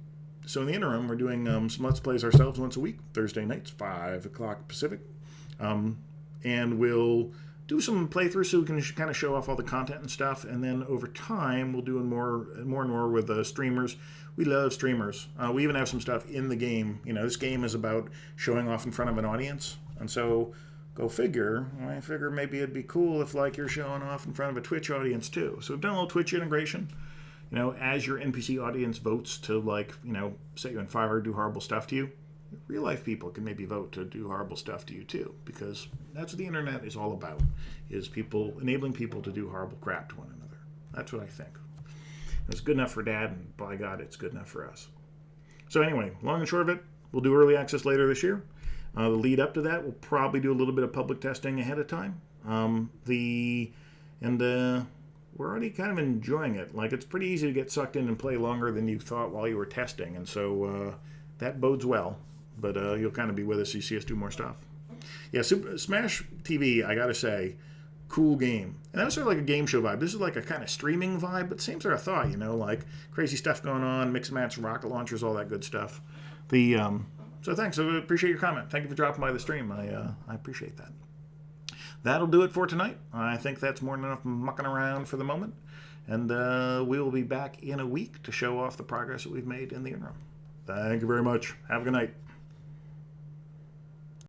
So in the interim, we're doing some Let's Plays ourselves once a week, Thursday nights, 5 o'clock Pacific. And we'll do some playthroughs so we can kind of show off all the content and stuff. And then over time, we'll do more and more with streamers. We love streamers. We even have some stuff in the game. This game is about showing off in front of an audience. And so, go figure, I figure maybe it'd be cool if you're showing off in front of a Twitch audience too. So we've done a little Twitch integration. As your NPC audience votes to set you on fire or do horrible stuff to you, real life people can maybe vote to do horrible stuff to you too, because that's what the internet is all about, is enabling people to do horrible crap to one another. That's what I think. It's good enough for Dad, and by God, it's good enough for us. So anyway, long and short of it, we'll do early access later this year. The lead up to that, we'll probably do a little bit of public testing ahead of time. We're already kind of enjoying it. It's pretty easy to get sucked in and play longer than you thought while you were testing, and so that bodes well. But you'll kind of be with us. You see us do more stuff. Yeah, Smash TV, I gotta say, cool game. And that was sort of like a game show vibe. This is like a kind of streaming vibe, but same sort of thought, crazy stuff going on, mix and match, rocket launchers, all that good stuff. So thanks. I appreciate your comment. Thank you for dropping by the stream. I appreciate that. That'll do it for tonight. I think that's more than enough mucking around for the moment. And we will be back in a week to show off the progress that we've made in the interim. Thank you very much. Have a good night.